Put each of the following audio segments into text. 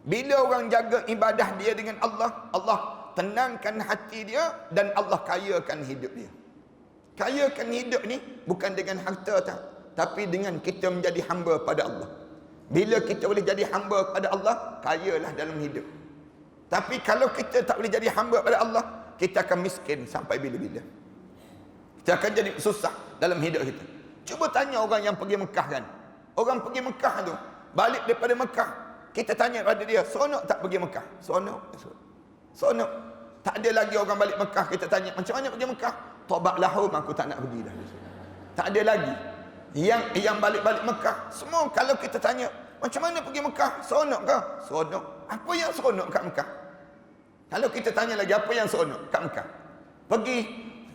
Bila orang jaga ibadah dia dengan Allah, Allah tenangkan hati dia dan Allah kayakan hidup dia. Kayakan hidup ni bukan dengan harta tak, tapi dengan kita menjadi hamba pada Allah. Bila kita boleh jadi hamba pada Allah, kayalah dalam hidup. Tapi kalau kita tak boleh jadi hamba pada Allah, kita akan miskin sampai bila-bila. Kita akan jadi susah dalam hidup kita. Cuba tanya orang yang pergi Mekah kan. Orang pergi Mekah tu, balik daripada Mekah, kita tanya pada dia, seronok tak pergi Mekah? Seronok. Seronok. Tak ada lagi orang balik Mekah, kita tanya, macam mana pergi Mekah? Tobat lahum, aku tak nak pergi dah. Tak ada lagi. Yang balik-balik Mekah, semua kalau kita tanya, macam mana pergi Mekah? Seronok ke? Seronok. Apa yang seronok kat Mekah? Kalau kita tanya lagi, apa yang seronok kat Mekah? Pergi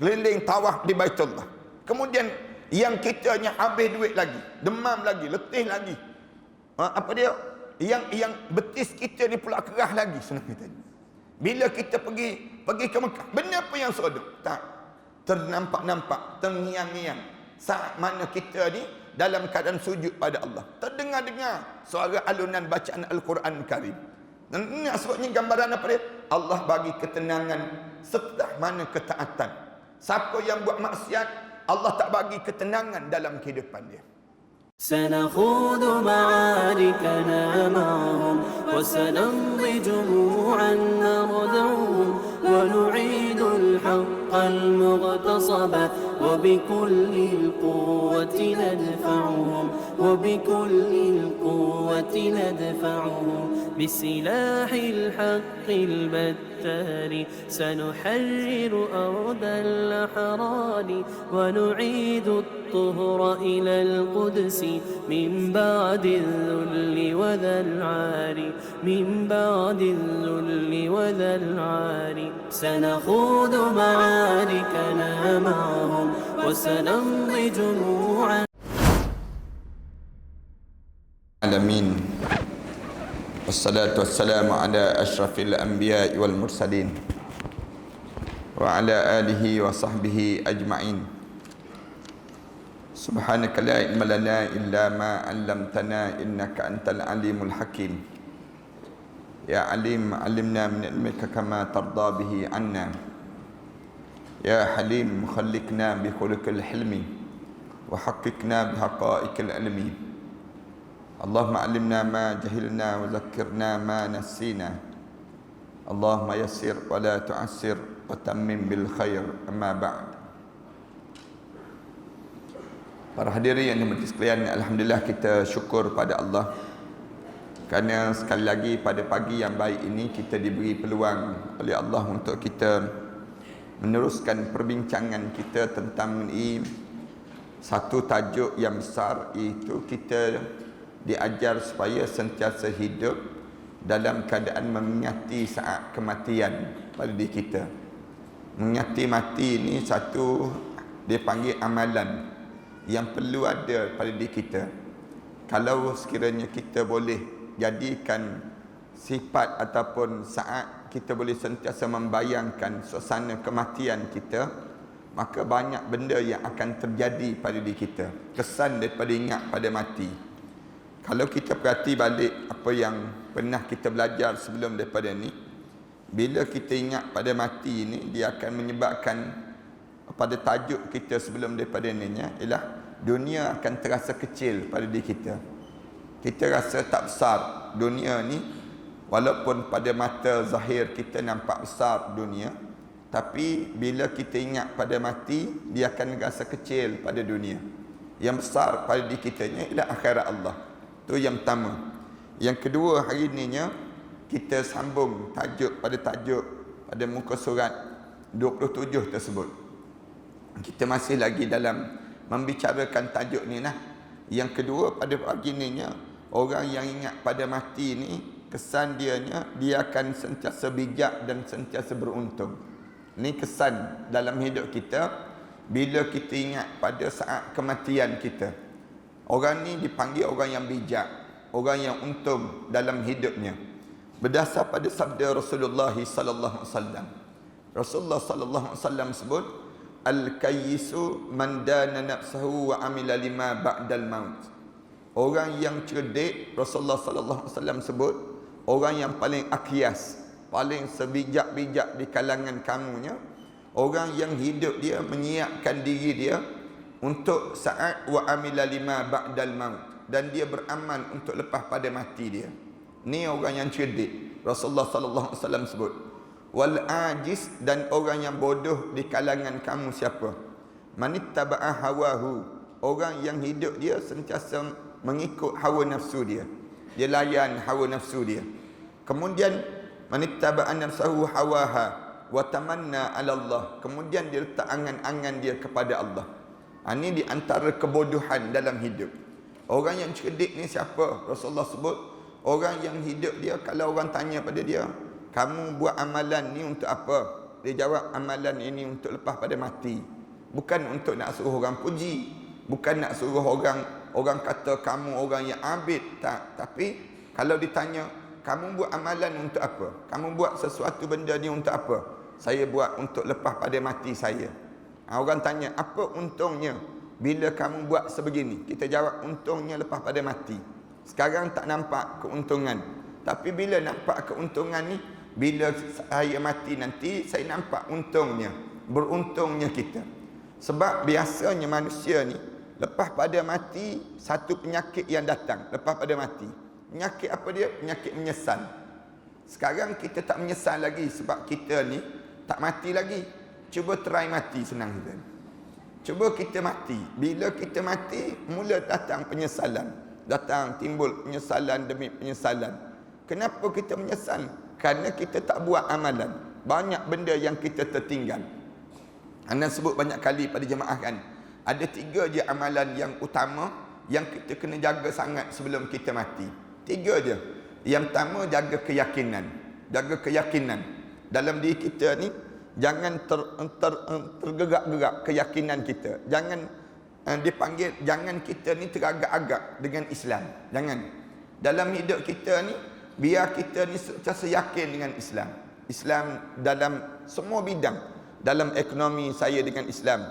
keliling tawaf di Baitullah. Kemudian yang kitanya habis duit lagi, demam lagi, letih lagi. Apa dia? Yang betis kita ni pula kerah lagi, senang kita. Bila kita pergi ke Mekah, benda apa yang seronok? Tak. Ternampak-nampak, terngiang-ngiang. Saat mana kita ni dalam keadaan sujud pada Allah, terdengar-dengar suara alunan bacaan Al-Quran Karim. Dan ini sebabnya gambaran apa dia? Allah bagi ketenangan setelah mana ketaatan. Siapa yang buat maksiat, Allah tak bagi ketenangan dalam kehidupan dia. سنخوض معاركنا معهم وسنمضي جموعا نردعهم ونعيد الحق المغتصب وبكل القوة ندفعهم وبكل القوة ندفعهم بسلاح الحق البتار سنحرر أرض الأحرار ونعيد الطهر إلى القدس من بعد الذل وذا العار من بعد الذل وذا العار سنخوض معاركنا معهم وسنمضي جموعا العالمين والصلاة والسلام على أشرف الأنبياء والمرسلين وعلى آله وصحبه أجمعين. سبحانك لا علم لنا إلا ما علمتنا إنك أنت العليم الحكيم. يا عليم علمنا من علمك كما ترضى به عنا. يا حليم خلقنا بخلق الحلم وحققنا بحقائق العلم. اللهم علمنا ما جهلنا وذكرنا ما نسينا. اللهم يسر ولا تعسر وتمم بالخير. أما بعد. Para hadirin yang dimurkai sekalian, alhamdulillah kita syukur pada Allah kerana sekali lagi pada pagi yang baik ini kita diberi peluang oleh Allah untuk kita meneruskan perbincangan kita tentang satu tajuk yang besar, iaitu kita diajar supaya sentiasa hidup dalam keadaan mengingati saat kematian pada diri kita. Mengingati mati ini satu dia panggil amalan yang perlu ada pada diri kita. Kalau sekiranya kita boleh jadikan sifat ataupun saat kita boleh sentiasa membayangkan suasana kematian kita, maka banyak benda yang akan terjadi pada diri kita. Kesan daripada ingat pada mati. Kalau kita perhati balik apa yang pernah kita belajar sebelum daripada ni, bila kita ingat pada mati ni, dia akan menyebabkan pada tajuk kita sebelum daripada ni ialah dunia akan terasa kecil pada diri kita. Kita rasa tak besar dunia ni, walaupun pada mata zahir kita nampak besar dunia, tapi bila kita ingat pada mati, dia akan rasa kecil pada dunia. Yang besar pada diri kita ni ialah akhirat Allah. Itu yang pertama. Yang kedua, hari ininya kita sambung tajuk pada muka surat 27 tersebut. Kita masih lagi dalam membicarakan tajuk ni lah. Yang kedua, pada pagi ni orang yang ingat pada mati ni, kesan dia akan sentiasa bijak dan sentiasa beruntung. Ni kesan dalam hidup kita bila kita ingat pada saat kematian kita. Orang ni dipanggil orang yang bijak, orang yang untung dalam hidupnya. Berdasar pada sabda Rasulullah sallallahu alaihi wasallam. Rasulullah sallallahu alaihi wasallam sebut, al-kayyisu man dana nafsahu wa amila lima ba'dal maut. Orang yang cerdik, Rasulullah sallallahu alaihi wasallam sebut, orang yang paling akias, paling sebijak-bijak di kalangan kamunya, orang yang hidup dia menyiapkan diri dia untuk saat wa amila lima ba'dal maut, dan dia beramal untuk lepas pada mati dia. Ni orang yang cerdik. Rasulullah sallallahu alaihi wasallam sebut, wal ajiz, dan orang yang bodoh di kalangan kamu siapa? Manittaba'a hawahu, orang yang hidup dia sentiasa mengikut hawa nafsu dia. Dia layan hawa nafsu dia. Kemudian manittaba'a nafsahu hawaha wa tamanna 'ala Allah. Kemudian dia letak angan-angan dia kepada Allah. Ini di antara kebodohan dalam hidup. Orang yang cerdik ni siapa? Rasulullah sebut, orang yang hidup dia, kalau orang tanya pada dia, kamu buat amalan ni untuk apa? Dia jawab, amalan ini untuk lepas pada mati. Bukan untuk nak suruh orang puji, bukan nak suruh orang kata kamu orang yang abid, tak. Tapi kalau ditanya, kamu buat amalan untuk apa? Kamu buat sesuatu benda ni untuk apa? Saya buat untuk lepas pada mati saya. Orang tanya, apa untungnya bila kamu buat sebegini? Kita jawab, untungnya lepas pada mati. Sekarang tak nampak keuntungan, tapi bila nampak keuntungan ni, bila saya mati nanti, saya nampak untungnya. Beruntungnya kita. Sebab biasanya manusia ni lepas pada mati, satu penyakit yang datang lepas pada mati. Penyakit apa dia? Penyakit menyesal. Sekarang kita tak menyesal lagi sebab kita ni tak mati lagi. Cuba try mati, senang kita. Cuba kita mati. Bila kita mati, mula datang penyesalan. Datang timbul penyesalan demi penyesalan. Kenapa kita menyesal? Kerana kita tak buat amalan. Banyak benda yang kita tertinggal. Anda sebut banyak kali pada jemaah kan, ada 3 je amalan yang utama yang kita kena jaga sangat sebelum kita mati. 3 je. Yang pertama, jaga keyakinan. Jaga keyakinan dalam diri kita ni. Jangan tergerak-gerak keyakinan kita. Jangan dipanggil, jangan kita ni teragak-agak dengan Islam. Jangan. Dalam hidup kita ni, biar kita ni sentiasa yakin dengan Islam. Islam dalam semua bidang. Dalam ekonomi saya dengan Islam,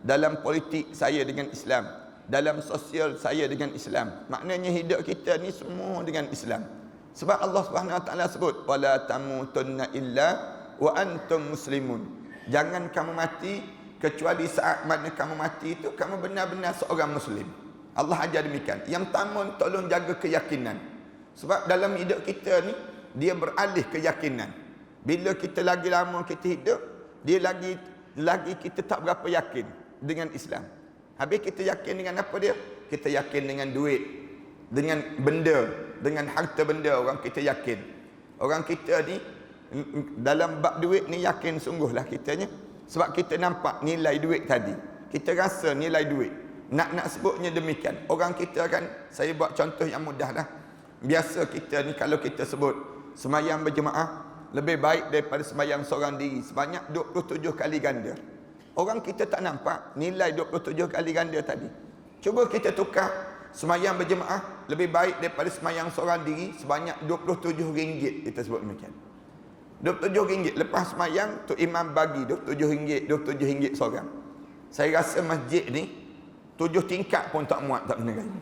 dalam politik saya dengan Islam, dalam sosial saya dengan Islam. Maknanya hidup kita ni semua dengan Islam. Sebab Allah Subhanahu Wa Taala sebut, wala tamutunna illa wa antum muslimun. Jangan kamu mati kecuali saat mana kamu mati itu kamu benar-benar seorang muslim. Allah ajar demikian. Yang pertama, tolong jaga keyakinan. Sebab dalam hidup kita ni, dia beralih keyakinan. Bila kita lagi lama kita hidup, dia lagi kita tak berapa yakin dengan Islam. Habis kita yakin dengan apa dia? Kita yakin dengan duit, dengan benda, dengan harta benda. Orang kita yakin. Orang kita ni dalam bab duit ni yakin sungguhlah kitanya. Sebab kita nampak nilai duit tadi. Kita rasa nilai duit. Nak sebutnya demikian. Orang kita kan, saya buat contoh yang mudah lah. Biasa kita ni kalau kita sebut semayang berjemaah lebih baik daripada semayang seorang diri sebanyak 27 kali ganda. Orang kita tak nampak nilai 27 kali ganda tadi. Cuba kita tukar, semayang berjemaah lebih baik daripada semayang seorang diri sebanyak RM27. Kita sebut demikian. RM27. Lepas semayang, Tok Imam bagi RM27. RM27 seorang. Saya rasa masjid ni 7 tingkat pun tak muat, tak kena gaya.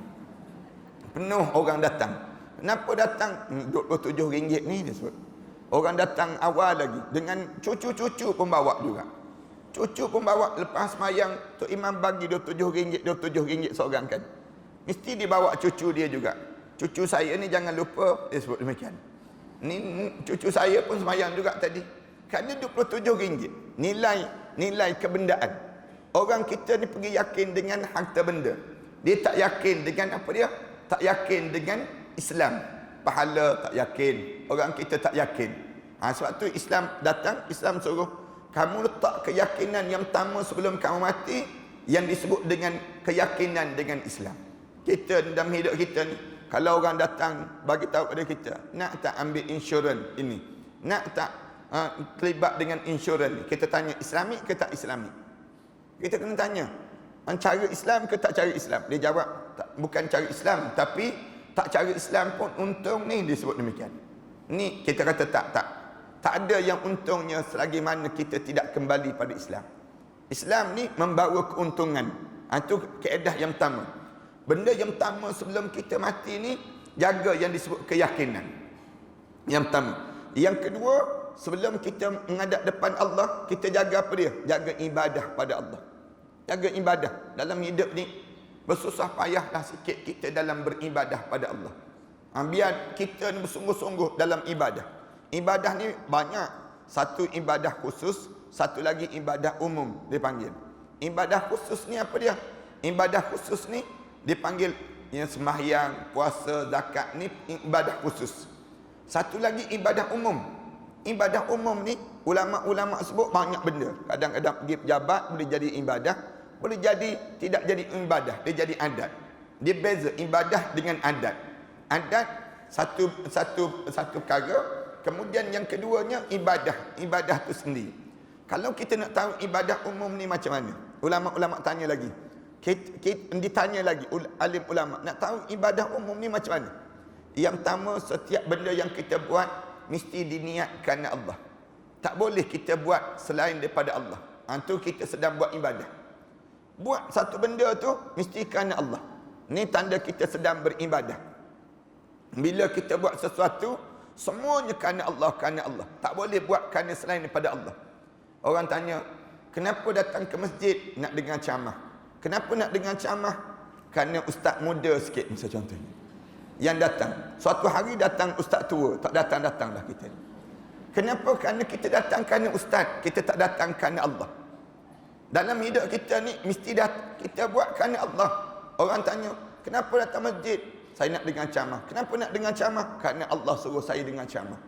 Penuh orang datang. Kenapa datang? RM27 ni dia sebut. Orang datang awal lagi. Dengan cucu-cucu pun bawa juga. Cucu pun bawa. Lepas semayang, Tok Imam bagi RM27. RM27 seorang kan. Mesti dibawa cucu dia juga. Cucu saya ni jangan lupa, dia sebut demikian. Ni cucu saya pun semayang juga tadi. Kerana RM27. Nilai kebendaan. Orang kita ni pergi yakin dengan harta benda. Dia tak yakin dengan apa dia? Tak yakin dengan Islam. Pahala tak yakin. Orang kita tak yakin. Sebab tu Islam datang, Islam suruh kamu letak keyakinan yang pertama sebelum kamu mati, yang disebut dengan keyakinan dengan Islam. Kita dalam hidup kita ni, kalau orang datang bagi tahu pada kita, nak tak ambil insurans ini, nak tak terlibat dengan insurans ni, kita tanya Islami ke tak Islami. Kita kena tanya, cara Islam ke tak cara Islam. Dia jawab tak, bukan cara Islam, tapi tak cara Islam pun untung ni, disebut demikian. Ni kita kata tak ada yang untungnya selagi mana kita tidak kembali pada Islam. Islam ni membawa keuntungan. Itu kaedah yang pertama. Benda yang pertama sebelum kita mati ni, jaga yang disebut keyakinan. Yang pertama. Yang kedua, sebelum kita menghadap depan Allah, kita jaga apa dia? Jaga ibadah pada Allah. Jaga ibadah. Dalam hidup ni, bersusah payahlah sikit kita dalam beribadah pada Allah. Biar kita ni bersungguh-sungguh dalam ibadah. Ibadah ni banyak. Satu ibadah khusus, satu lagi ibadah umum dipanggil. Ibadah khusus ni apa dia? Ibadah khusus ni dipanggil yang sembahyang, puasa, zakat ni ibadah khusus. Satu lagi ibadah umum. Ibadah umum ni ulama-ulama sebut banyak benda. Kadang-kadang pergi pejabat boleh jadi ibadah, boleh jadi tidak jadi ibadah, dia jadi adat. Dia beza ibadah dengan adat. Adat satu perkara, kemudian yang keduanya ibadah. Ibadah tu sendiri. Kalau kita nak tahu ibadah umum ni macam mana, ulama-ulama tanya lagi. Kita ditanya lagi alim ulama, nak tahu ibadah umum ni macam mana? Yang pertama, setiap benda yang kita buat mesti diniatkan Allah. Tak boleh kita buat selain daripada Allah. Itu kita sedang buat ibadah. Buat satu benda tu mesti kerana Allah. Ni tanda kita sedang beribadah. Bila kita buat sesuatu, semuanya kerana Allah, kerana Allah. Tak boleh buat kerana selain daripada Allah. Orang tanya, kenapa datang ke masjid nak dengar ceramah? Kenapa nak dengar ceramah? Kerana ustaz muda sikit, misalnya contohnya. Yang datang. Suatu hari datang ustaz tua. Tak datang-datanglah kita. Kenapa? Kerana kita datang kerana ustaz. Kita tak datang kerana Allah. Dalam hidup kita ni, mesti kita buat kerana Allah. Orang tanya, kenapa datang masjid? Saya nak dengar ceramah. Kenapa nak dengar ceramah? Kerana Allah suruh saya dengar ceramah.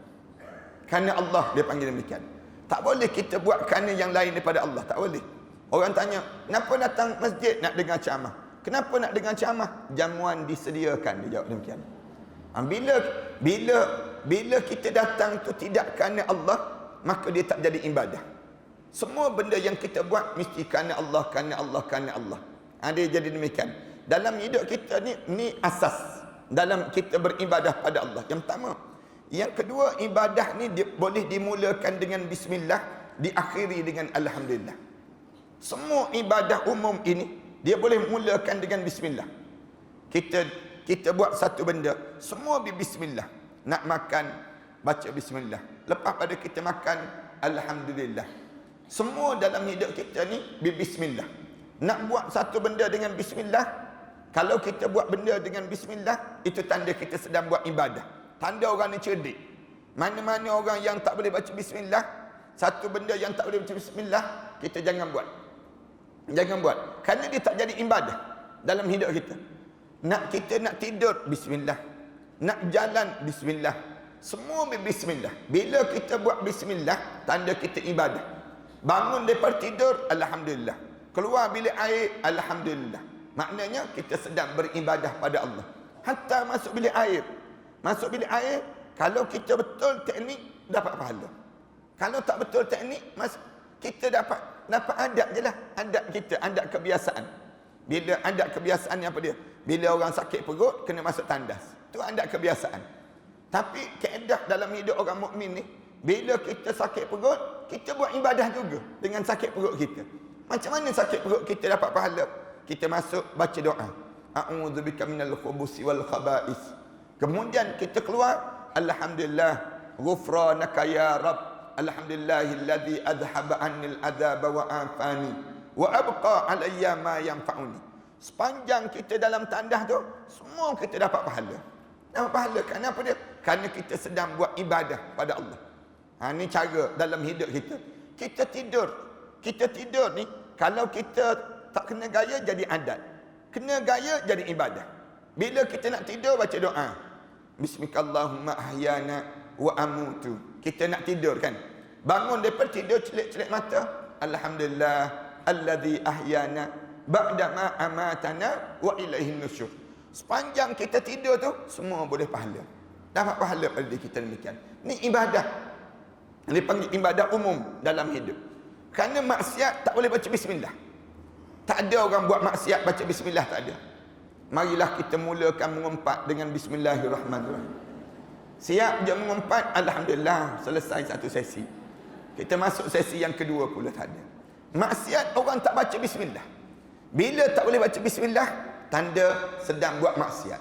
Kerana Allah, dia panggil demikian. Tak boleh kita buat kerana yang lain daripada Allah. Tak boleh. Orang tanya, kenapa datang masjid nak dengar ceramah? Kenapa nak dengar ceramah? Jamuan disediakan, dia jawab demikian. Bila kita datang tu tidak kerana Allah, maka dia tak jadi ibadah. Semua benda yang kita buat mesti kerana Allah, kerana Allah, kerana Allah. Dia jadi demikian. Dalam hidup kita ni asas dalam kita beribadah pada Allah. Yang pertama. Yang kedua, ibadah ni boleh dimulakan dengan bismillah, diakhiri dengan alhamdulillah. Semua ibadah umum ini dia boleh mulakan dengan bismillah. Kita buat satu benda, semua bismillah. Nak makan, baca bismillah. Lepas pada kita makan, alhamdulillah. Semua dalam hidup kita ni bismillah. Nak buat satu benda dengan bismillah, kalau kita buat benda dengan bismillah, itu tanda kita sedang buat ibadah. Tanda orang ni cerdik. Mana-mana orang yang tak boleh baca bismillah, satu benda yang tak boleh baca bismillah, kita jangan buat. Jangan buat. Kerana dia tak jadi ibadah dalam hidup kita. Kita nak tidur, bismillah. Nak jalan, bismillah. Semua bismillah. Bila kita buat bismillah, tanda kita ibadah. Bangun daripada tidur, alhamdulillah. Keluar bilik air, alhamdulillah. Maknanya kita sedang beribadah pada Allah. Hatta masuk bilik air. Masuk bilik air, kalau kita betul teknik, dapat pahala. Kalau tak betul teknik, kita dapat adat je lah. Adat kita, adat kebiasaan. Bila adat kebiasaan ni apa dia? Bila orang sakit perut, kena masuk tandas. Itu adat kebiasaan. Tapi kaedah dalam hidup orang mukmin ni, bila kita sakit perut, kita buat ibadah juga dengan sakit perut kita. Macam mana sakit perut kita dapat pahala? Kita masuk, baca doa. A'udzubika minal khubusi wal khaba'is. Kemudian kita keluar, alhamdulillah, ghufranaka ya Rabb. Alhamdulillahilladzi adhaba 'anil adzaba wa afani wa abqa 'alayya ma yanfa'uni. Sepanjang kita dalam tandas tu, semua kita dapat pahala. Dapat pahala kerana apa dia? Kerana kita sedang buat ibadah pada Allah. Ini cara dalam hidup kita. Kita tidur ni, kalau kita tak kena gaya jadi adat. Kena gaya jadi ibadah. Bila kita nak tidur, baca doa. Bismikallahumma ahyana wa amutu. Kita nak tidur kan. Bangun daripada tidur, celik-celik mata. Alhamdulillah alladzi ahyana ba'dama amatana wa ilaihin nusyur. Sepanjang kita tidur tu, semua boleh pahala. Dapat pahala pada diri kita demikian. Ni ibadah. Ini panggil ibadah umum dalam hidup. Kerana maksiat tak boleh baca bismillah. Tak ada orang buat maksiat baca bismillah, tak ada. Marilah kita mulakan mengumpat dengan bismillahirrahmanirrahim. Siap je mengumpat, alhamdulillah, selesai satu sesi. Kita masuk sesi yang kedua pula tak ada. Maksiat orang tak baca bismillah. Bila tak boleh baca bismillah, tanda sedang buat maksiat.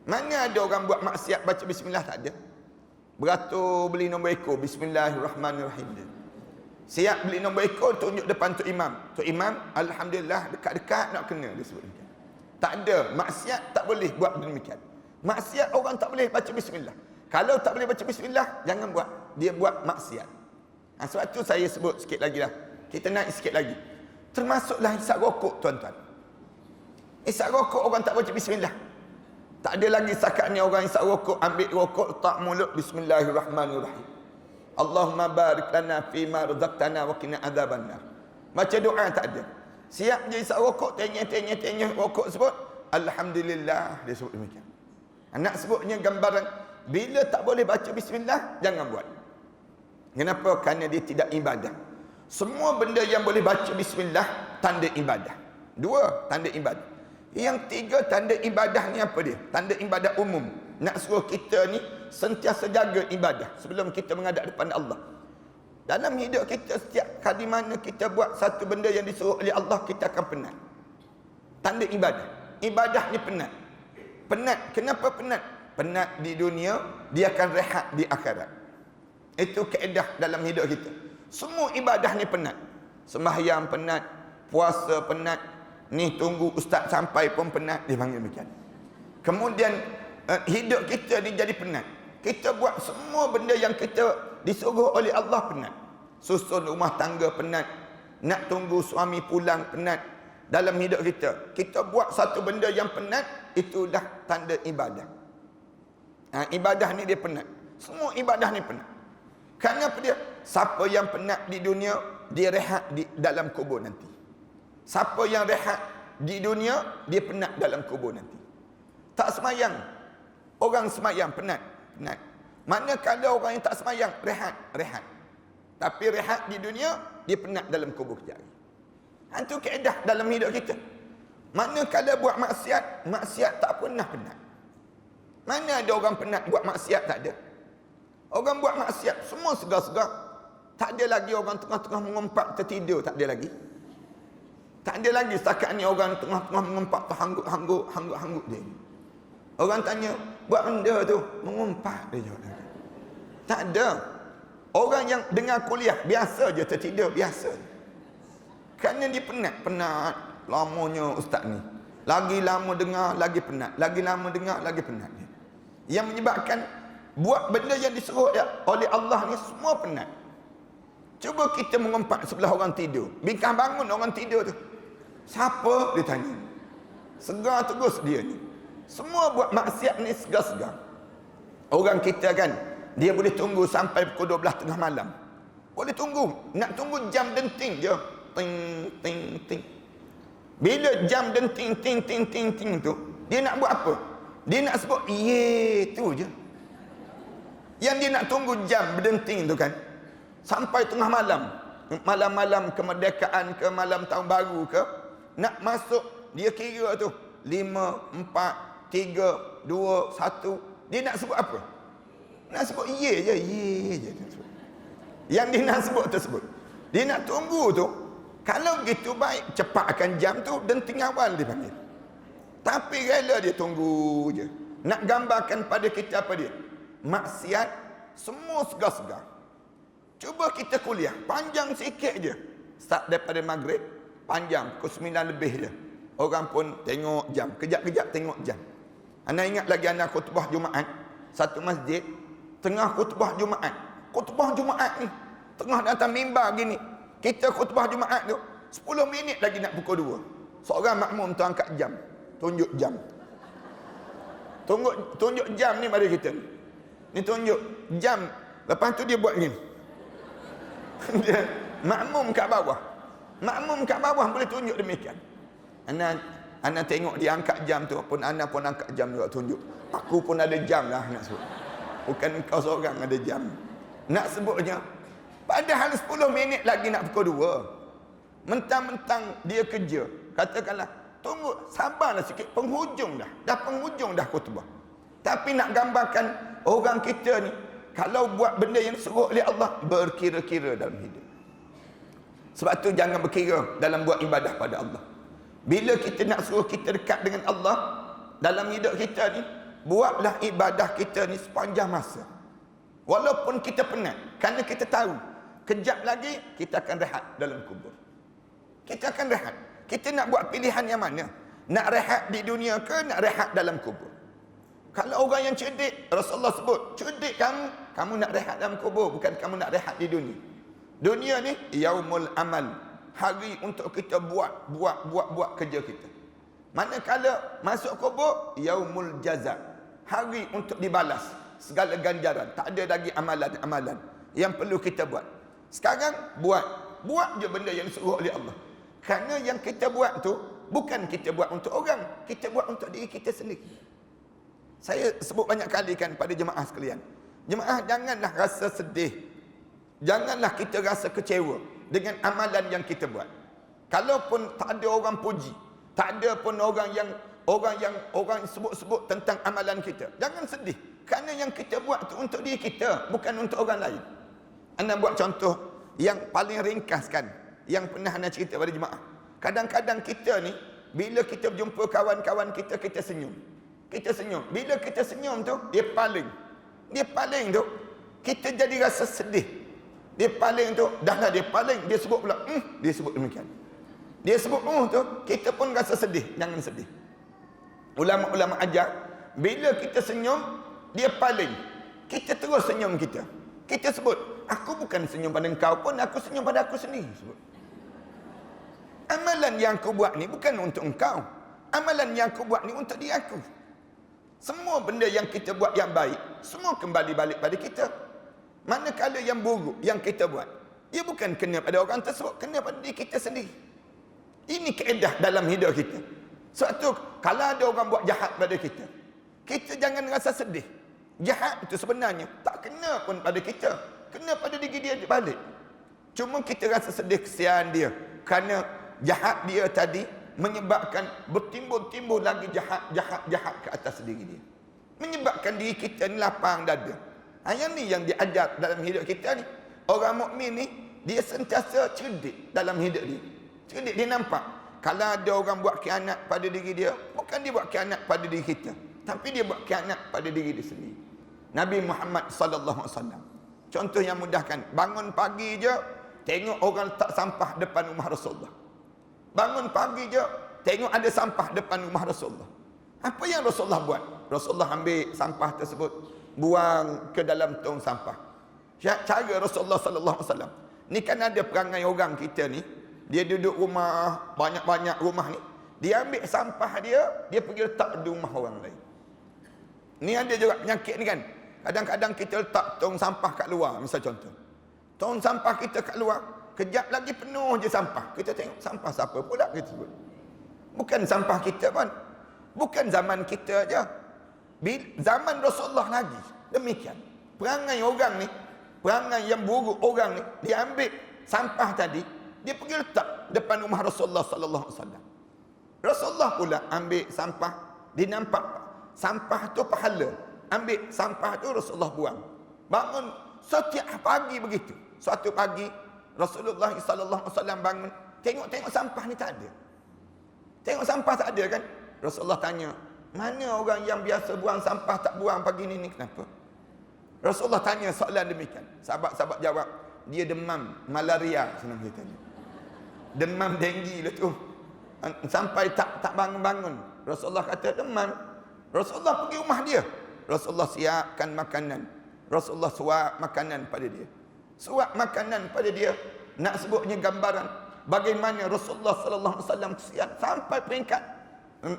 Mana ada orang buat maksiat baca bismillah, tak ada. Beratur beli nombor ekor, bismillahirrahmanirrahim. Siap beli nombor ekor, tunjuk depan Tok Imam. Tok Imam, alhamdulillah dekat-dekat nak kena, dia sebut demikian. Tak ada, maksiat tak boleh buat demikian. Maksiat orang tak boleh baca bismillah. Kalau tak boleh baca bismillah, jangan buat. Dia buat maksiat. Sebab tu saya sebut sikit lagi lah. Kita naik sikit lagi. Termasuklah hisap rokok, tuan-tuan. Hisap rokok orang tak baca bismillah. Tak ada lagi setakat ni orang hisap rokok, ambil rokok, letak mulut, bismillahirrahmanirrahim. Allahumma barik lana fima razaqtana wa qina adzabannar. Baca doa tak ada. Siap je hisap rokok, tengah rokok sebut, alhamdulillah, dia sebut demikian. Anak sebutnya gambaran, bila tak boleh baca bismillah, jangan buat. Kenapa? Kerana dia tidak ibadah. Semua benda yang boleh baca bismillah, tanda ibadah. 2, tanda ibadah. Yang 3, tanda ibadah ni apa dia? Tanda ibadah umum. Nak suruh kita ni sentiasa jaga ibadah sebelum kita menghadap depan Allah. Dalam hidup kita, setiap kali mana kita buat satu benda yang disuruh oleh Allah, kita akan penat. Tanda ibadah. Ibadah ni penat. Penat. Kenapa penat? Penat di dunia, dia akan rehat di akhirat. Itu kaedah dalam hidup kita. Semua ibadah ni penat. Sembahyang penat, puasa penat, ni tunggu ustaz sampai pun penat, dia panggil demikian. Kemudian hidup kita ni jadi penat. Kita buat semua benda yang kita disuruh oleh Allah penat. Susun rumah tangga penat, nak tunggu suami pulang penat. Dalam hidup kita buat satu benda yang penat, itulah tanda ibadah. Ibadah ni dia penat. Semua ibadah ni penat. Kerana apa dia? Siapa yang penat di dunia, dia rehat di dalam kubur nanti. Siapa yang rehat di dunia, dia penat dalam kubur nanti. Tak semayang, orang semayang penat. Manakala orang yang tak semayang, rehat. Tapi rehat di dunia, dia penat dalam kubur kejap. Itu kaedah dalam hidup kita. Manakala buat maksiat tak pernah penat. Mana ada orang penat buat maksiat? Tak ada. Orang buat maksiat semua segar-segar. Tak ada lagi orang tengah-tengah mengumpat tertidur, tak ada lagi. Tak ada lagi setakat ni orang tengah-tengah mengumpat terhangguk dia. Orang tanya, buat benda tu, mengumpat dia jawab. Tak ada. Orang yang dengar kuliah, biasa je tertidur, biasa. Kerana dia penat lamanya ustaz ni. Lagi lama dengar, lagi penat. Lagi lama dengar, lagi penat. Yang menyebabkan buat benda yang disuruh oleh Allah ni semua penat. Cuba kita mengumpat sebelah orang tidur. Bincang bangun orang tidur tu. Siapa? Dia tanya. Segar terus dia ni. Semua buat maksiat ni segar-segar. Orang kita kan, dia boleh tunggu sampai pukul 12 tengah malam. Boleh tunggu. Nak tunggu jam denting je. Ting, ting, ting. Bila jam denting, ting, ting, ting, ting tu, dia nak buat apa? Dia nak sebut, ye, tu je. Yang dia nak tunggu jam berdenting tu kan, sampai tengah malam. Malam-malam kemerdekaan ke, malam tahun baru ke, nak masuk, dia kira tu 5, 4, 3, 2, 1. Dia nak sebut apa? Nak sebut ye je. Yang dia nak sebut tersebut. Dia nak tunggu tu. Kalau begitu baik, cepatkan jam tu, denting awal dia panggil. Tapi rela dia tunggu je. Nak gambarkan pada kita apa dia? Maksiat, semua segar-segar. Cuba kita kuliah, panjang sikit je. Start daripada maghrib, panjang, pukul 9 lebih je. Orang pun tengok jam, kejap-kejap tengok jam. Anda ingat lagi anak khutbah Jumaat, satu masjid, tengah khutbah Jumaat. Khutbah Jumaat ni, tengah datang mimbar gini. Kita khutbah Jumaat tu, 10 minit lagi nak pukul 2. Seorang makmum tu angkat jam, tunjuk jam. Tunjuk jam ni pada kita. Ni tunjuk jam. Lepas tu dia buat gini. Dia makmum kat bawah. Makmum kat bawah boleh tunjuk demikian. Ana tengok dia angkat jam tu, pun ana pun angkat jam juga tunjuk. Aku pun ada jam lah nak sebut. Bukan kau seorang ada jam. Nak sebutnya, padahal 10 minit lagi nak pukul 2. Mentang-mentang dia kerja. Katakanlah, tunggu, sabarlah sikit, penghujung dah. Dah penghujung dah khutbah. Tapi nak gambarkan orang kita ni, kalau buat benda yang disuruh oleh Allah, berkira-kira dalam hidup. Sebab tu jangan berkira dalam buat ibadah pada Allah. Bila kita nak suruh kita dekat dengan Allah, dalam hidup kita ni, buatlah ibadah kita ni sepanjang masa. Walaupun kita penat, kerana kita tahu kejap lagi kita akan rehat dalam kubur. Kita akan rehat. Kita nak buat pilihan yang mana? Nak rehat di dunia ke nak rehat dalam kubur? Kalau orang yang cerdik, Rasulullah sebut, cerdik kamu nak rehat dalam kubur, bukan kamu nak rehat di dunia. Dunia ni yaumul amal, hari untuk kita buat kerja kita. Manakala masuk kubur, yaumul jaza, hari untuk dibalas segala ganjaran. Tak ada lagi amalan-amalan yang perlu kita buat. Sekarang buat je benda yang disuruh oleh Allah. Kerana yang kita buat tu bukan kita buat untuk orang, kita buat untuk diri kita sendiri. Saya sebut banyak kali kan pada jemaah sekalian. Jemaah janganlah rasa sedih. Janganlah kita rasa kecewa dengan amalan yang kita buat. Kalaupun tak ada orang puji, tak ada pun orang sebut-sebut tentang amalan kita, jangan sedih. Kerana yang kita buat tu untuk diri kita, bukan untuk orang lain. Anda buat contoh yang paling ringkas kan, yang pernah anda cerita pada jemaah. Kadang-kadang kita ni, bila kita berjumpa kawan-kawan kita, kita senyum. Kita senyum. Bila kita senyum tu, dia paling tu, kita jadi rasa sedih. Dia paling tu, dia paling, dia sebut pula, dia sebut demikian. Dia sebut tu, kita pun rasa sedih. Jangan sedih. Ulama-ulama ajar, bila kita senyum, dia paling. Kita terus senyum kita. Kita sebut, aku bukan senyum pada engkau pun, aku senyum pada aku sendiri. Sebut. Amalan yang aku buat ni bukan untuk engkau. Amalan yang aku buat ni untuk diri aku. Semua benda yang kita buat yang baik, semua kembali balik pada kita. Manakala yang buruk yang kita buat, ia bukan kena pada orang tersebut, kena pada diri kita sendiri. Ini kaedah dalam hidup kita. Sebab tu, kalau ada orang buat jahat pada kita, kita jangan rasa sedih. Jahat itu sebenarnya tak kena pun pada kita, kena pada diri dia balik. Cuma kita rasa sedih kesian dia, kerana jahat dia tadi menyebabkan bertimbul-timbul lagi jahat ke atas diri dia. Menyebabkan diri kita ni lapang dada. Yang ni yang diajar dalam hidup kita ni. Orang mukmin ni, dia sentiasa cerdik dalam hidup dia. Cerdik, dia nampak. Kalau ada orang buat khianat pada diri dia, bukan dia buat khianat pada diri kita, tapi dia buat khianat pada diri dia sendiri. Nabi Muhammad sallallahu alaihi wasallam, contoh yang mudahkan, bangun pagi je, tengok orang letak sampah depan rumah Rasulullah. Bangun pagi je, tengok ada sampah depan rumah Rasulullah. Apa yang Rasulullah buat? Rasulullah ambil sampah tersebut, buang ke dalam tong sampah. Cara Rasulullah sallallahu alaihi wasallam. Ni kan ada perangai orang kita ni, dia duduk rumah, banyak-banyak rumah ni, dia ambil sampah dia pergi letak di rumah orang lain. Ni ada juga penyakit ni kan. Kadang-kadang kita letak tong sampah kat luar, misal contoh. Tong sampah kita kat luar, kejap lagi penuh je sampah. Kita tengok sampah siapa pula kita sebut. Bukan sampah kita pun. Bukan zaman kita aja. Zaman Rasulullah lagi. Demikian. Perangai orang ni, perangai yang buruk orang ni, dia ambil sampah tadi, dia pergi letak depan rumah Rasulullah sallallahu alaihi wasallam. Rasulullah pula ambil sampah, dia nampak sampah tu pahala. Ambil sampah tu Rasulullah buang. Bangun setiap pagi begitu. Suatu pagi Rasulullah sallallahu alaihi wasallam bangun, tengok sampah ni tak ada. Tengok sampah tak ada kan? Rasulullah tanya, mana orang yang biasa buang sampah tak buang pagi ni kenapa? Rasulullah tanya soalan demikian. Sahabat-sahabat jawab, dia demam malaria, senang ceritanya. Demam denggi lah tu. Sampai tak bangun-bangun. Rasulullah kata demam. Rasulullah pergi rumah dia. Rasulullah siapkan makanan. Rasulullah suap makanan pada dia. Suap makanan pada dia. Nak sebutnya gambaran bagaimana Rasulullah sallallahu alaihi wasallam siap sampai peringkat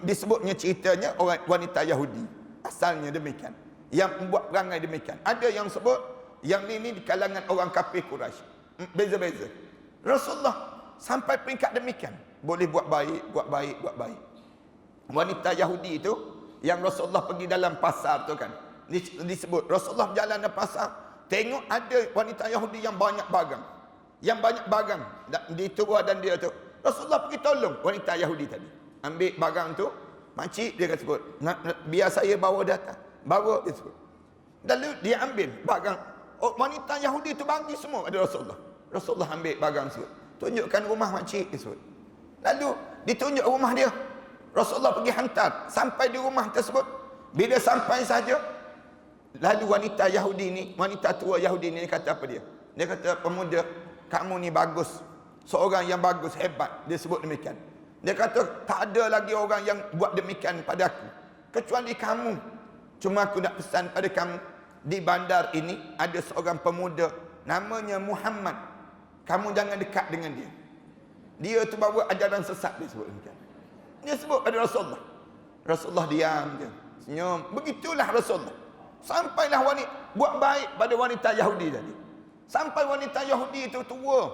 disebutnya ceritanya orang wanita Yahudi. Asalnya demikian. Yang membuat perangai demikian. Ada yang sebut yang ini di kalangan orang kafir Quraisy. Beza-beza. Rasulullah sampai peringkat demikian. Boleh buat baik. Wanita Yahudi itu yang Rasulullah pergi dalam pasar tu kan, disebut Rasulullah berjalan dalam pasar, tengok ada wanita Yahudi yang banyak barang, di tubuh dan dia tu. Rasulullah pergi tolong wanita Yahudi tadi, ambil barang tu. Makcik dia kata sebut, biar saya bawa datang, bawa dia sebut. Lalu dia ambil barang. Wanita Yahudi tu bagi semua pada Rasulullah. Rasulullah ambil barang tersebut, tunjukkan rumah makcik dia sebut. Lalu ditunjuk rumah dia. Rasulullah pergi hantar sampai di rumah tersebut. Bila sampai saja, Lalu wanita Yahudi ni, wanita tua Yahudi ni, dia kata apa dia? Dia kata, pemuda, kamu ni bagus. Seorang yang bagus, hebat. Dia sebut demikian. Dia kata, tak ada lagi orang yang buat demikian pada aku, kecuali kamu. Cuma aku nak pesan pada kamu, di bandar ini ada seorang pemuda, namanya Muhammad. Kamu jangan dekat dengan dia. Dia tu bawa ajaran sesat, dia sebut demikian. Dia sebut pada Rasulullah. Rasulullah diam je, senyum. Begitulah Rasulullah. Sampailah wanita buat baik pada wanita Yahudi tadi. Sampai wanita Yahudi itu tua,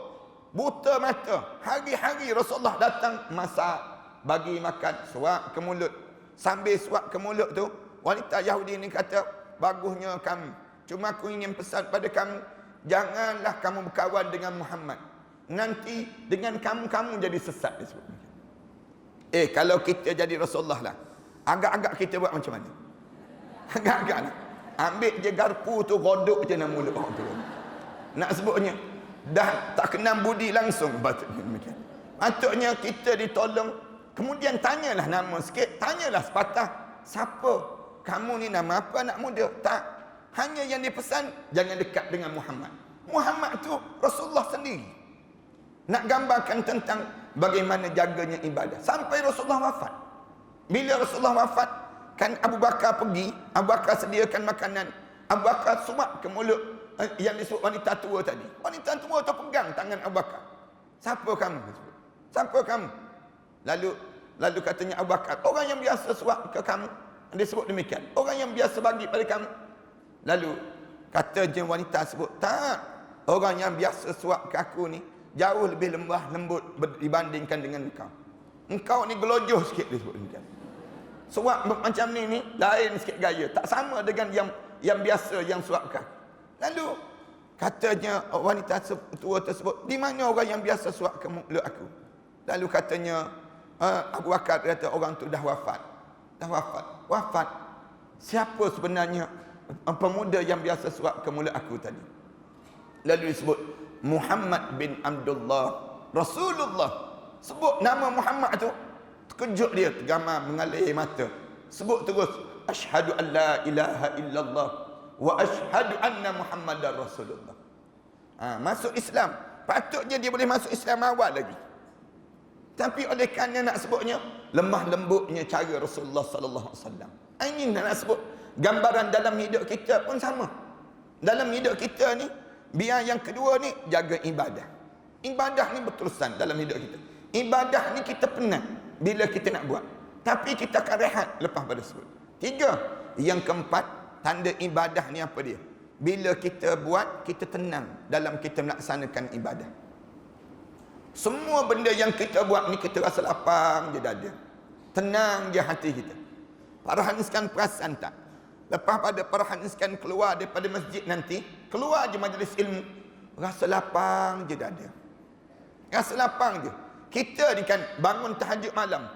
buta mata. Hari-hari Rasulullah datang masak, bagi makan, suap ke mulut. Sambil suap ke mulut tu, wanita Yahudi ni kata, bagusnya kamu. Cuma aku ingin pesan pada kamu, janganlah kamu berkawan dengan Muhammad. Nanti dengan kamu jadi sesat. Dia sebut. Kalau kita jadi Rasulullah lah, agak-agak kita buat macam mana? Agak-agak lah. Ambil je garpu tu, godok je dalam mulut orang tu. Nak sebutnya, dah tak kenal budi langsung. Patutnya demikian. Patutnya kita ditolong. Kemudian tanyalah nama sikit. Tanyalah sepatah. Siapa? Kamu ni nama apa anak muda? Tak. Hanya yang dipesan, jangan dekat dengan Muhammad. Muhammad tu Rasulullah sendiri. Nak gambarkan tentang bagaimana jaganya ibadah. Sampai Rasulullah wafat. Bila Rasulullah wafat, kan Abu Bakar pergi, Abu Bakar sediakan makanan. Abu Bakar suap ke mulut yang disebut wanita tua tadi. Wanita tua tu pegang tangan Abu Bakar. Siapa kamu? Siapa kamu? Lalu katanya Abu Bakar, orang yang biasa suap ke kamu. Dia sebut demikian. Orang yang biasa bagi pada kamu. Lalu katanya wanita sebut, tak. Orang yang biasa suap ke aku ni jauh lebih lembut dibandingkan dengan engkau. Engkau ni gelojoh sikit, dia sebut demikian. Suap macam ni lain sikit gaya, tak sama dengan yang biasa yang suapkan. Lalu katanya wanita tua tersebut, di mana orang yang biasa suap ke mulut aku? Lalu katanya Abu Bakar kata, orang tu dah wafat. Dah wafat. Siapa sebenarnya pemuda yang biasa suap ke mulut aku tadi? Lalu disebut Muhammad bin Abdullah Rasulullah. Sebut nama Muhammad tu, terkejut dia, tergamam, mengalir mata. Sebut terus, asyhadu an la ilaha illallah wa asyhadu anna Muhammadar Rasulullah. Masuk Islam. Patutnya dia boleh masuk Islam awal lagi. Tapi oleh kerana nak sebutnya lemah lembutnya cara Rasulullah sallallahu alaihi wasallam. Ini nak sebut gambaran dalam hidup kita pun sama. Dalam hidup kita ni, biar yang kedua ni jaga ibadah. Ibadah ni berterusan dalam hidup kita. Ibadah ni kita penat bila kita nak buat, tapi kita akan rehat lepas pada sebut. 3, yang keempat, tanda ibadah ni apa dia? Bila kita buat, kita tenang dalam kita melaksanakan ibadah. Semua benda yang kita buat ni kita rasa lapang je dada. Tenang je hati kita. Perhaniskan perasaan tak? Lepas pada perhaniskan keluar daripada masjid nanti, keluar je majlis ilmu, rasa lapang je dada. Rasa lapang je. Kita ni kan bangun tahajud malam.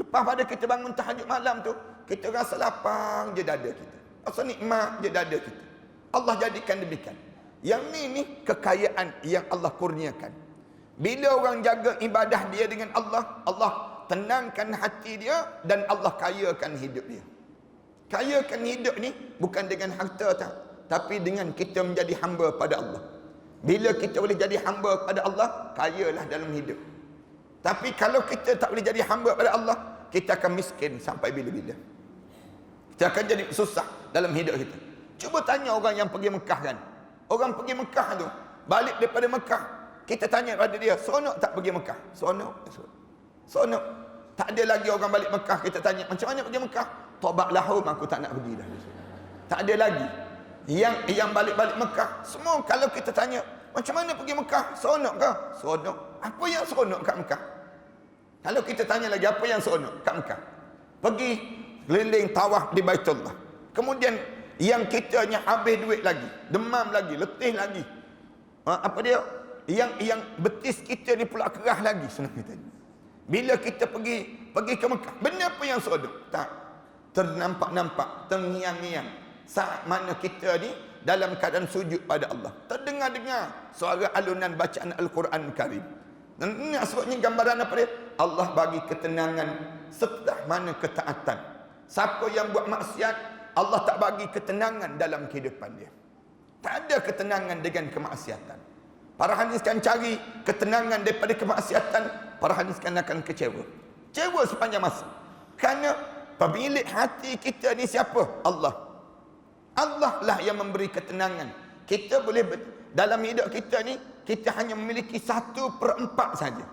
Lepas pada kita bangun tahajud malam tu, kita rasa lapang je dada kita. Rasa nikmat je dada kita. Allah jadikan demikian. Yang ni kekayaan yang Allah kurniakan. Bila orang jaga ibadah dia dengan Allah, Allah tenangkan hati dia dan Allah kayakan hidup dia. Kayakan hidup ni bukan dengan harta tak, tapi dengan kita menjadi hamba pada Allah. Bila kita boleh jadi hamba pada Allah, kayalah dalam hidup. Tapi kalau kita tak boleh jadi hamba pada Allah, kita akan miskin sampai bila-bila. Kita akan jadi susah dalam hidup kita. Cuba tanya orang yang pergi Mekah kan. Orang pergi Mekah tu, balik daripada Mekah, kita tanya pada dia, seronok tak pergi Mekah? Seronok. Seronok. Tak ada lagi orang balik Mekah, kita tanya, macam mana pergi Mekah? Tobat lahum, aku tak nak pergi dah. Tak ada lagi. Yang balik-balik Mekah, semua kalau kita tanya, macam mana pergi Mekah? Seronok ke? Seronok. Apa yang seronok kat Mekah? Kalau kita tanya lagi, apa yang seronok kat Mekah? Pergi keliling tawaf di Baitullah. Kemudian yang kitanya habis duit lagi, demam lagi, letih lagi. Apa dia? Yang betis kita ni pula kerah lagi senang kita. Bila kita pergi ke Mekah, benda apa yang seronok? Tak. Ternampak-nampak, terngiang-ngiang. Saat mana kita ni dalam keadaan sujud pada Allah, terdengar-dengar suara alunan bacaan Al-Quran Karim. Dan ini sebabnya gambaran apa dia? Allah bagi ketenangan setelah mana ketaatan. Siapa yang buat maksiat, Allah tak bagi ketenangan dalam kehidupan dia. Tak ada ketenangan dengan kemaksiatan. Para hadis kan cari ketenangan daripada kemaksiatan, para hadis kan akan kecewa. Kecewa sepanjang masa. Kerana pemilik hati kita ni siapa? Allah. Allah lah yang memberi ketenangan. Kita boleh dalam hidup kita ni, kita hanya memiliki 1/4 saja.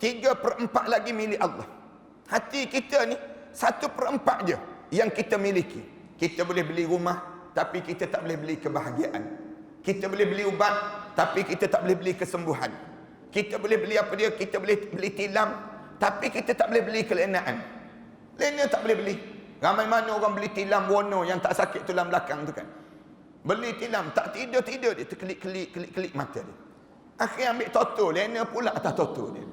3/4 lagi milik Allah. Hati kita ni 1/4 je yang kita miliki. Kita boleh beli rumah, tapi kita tak boleh beli kebahagiaan. Kita boleh beli ubat, tapi kita tak boleh beli kesembuhan. Kita boleh beli apa dia? Kita boleh beli tilam, tapi kita tak boleh beli kelenaan. Lena tak boleh beli. Ramai mana orang beli tilam warna yang tak sakit tulang belakang tu kan. Beli tilam, tak tidur-tidur dia, terkelip-kelip mata dia. Akhirnya ambil toto, lena pula atas toto dia.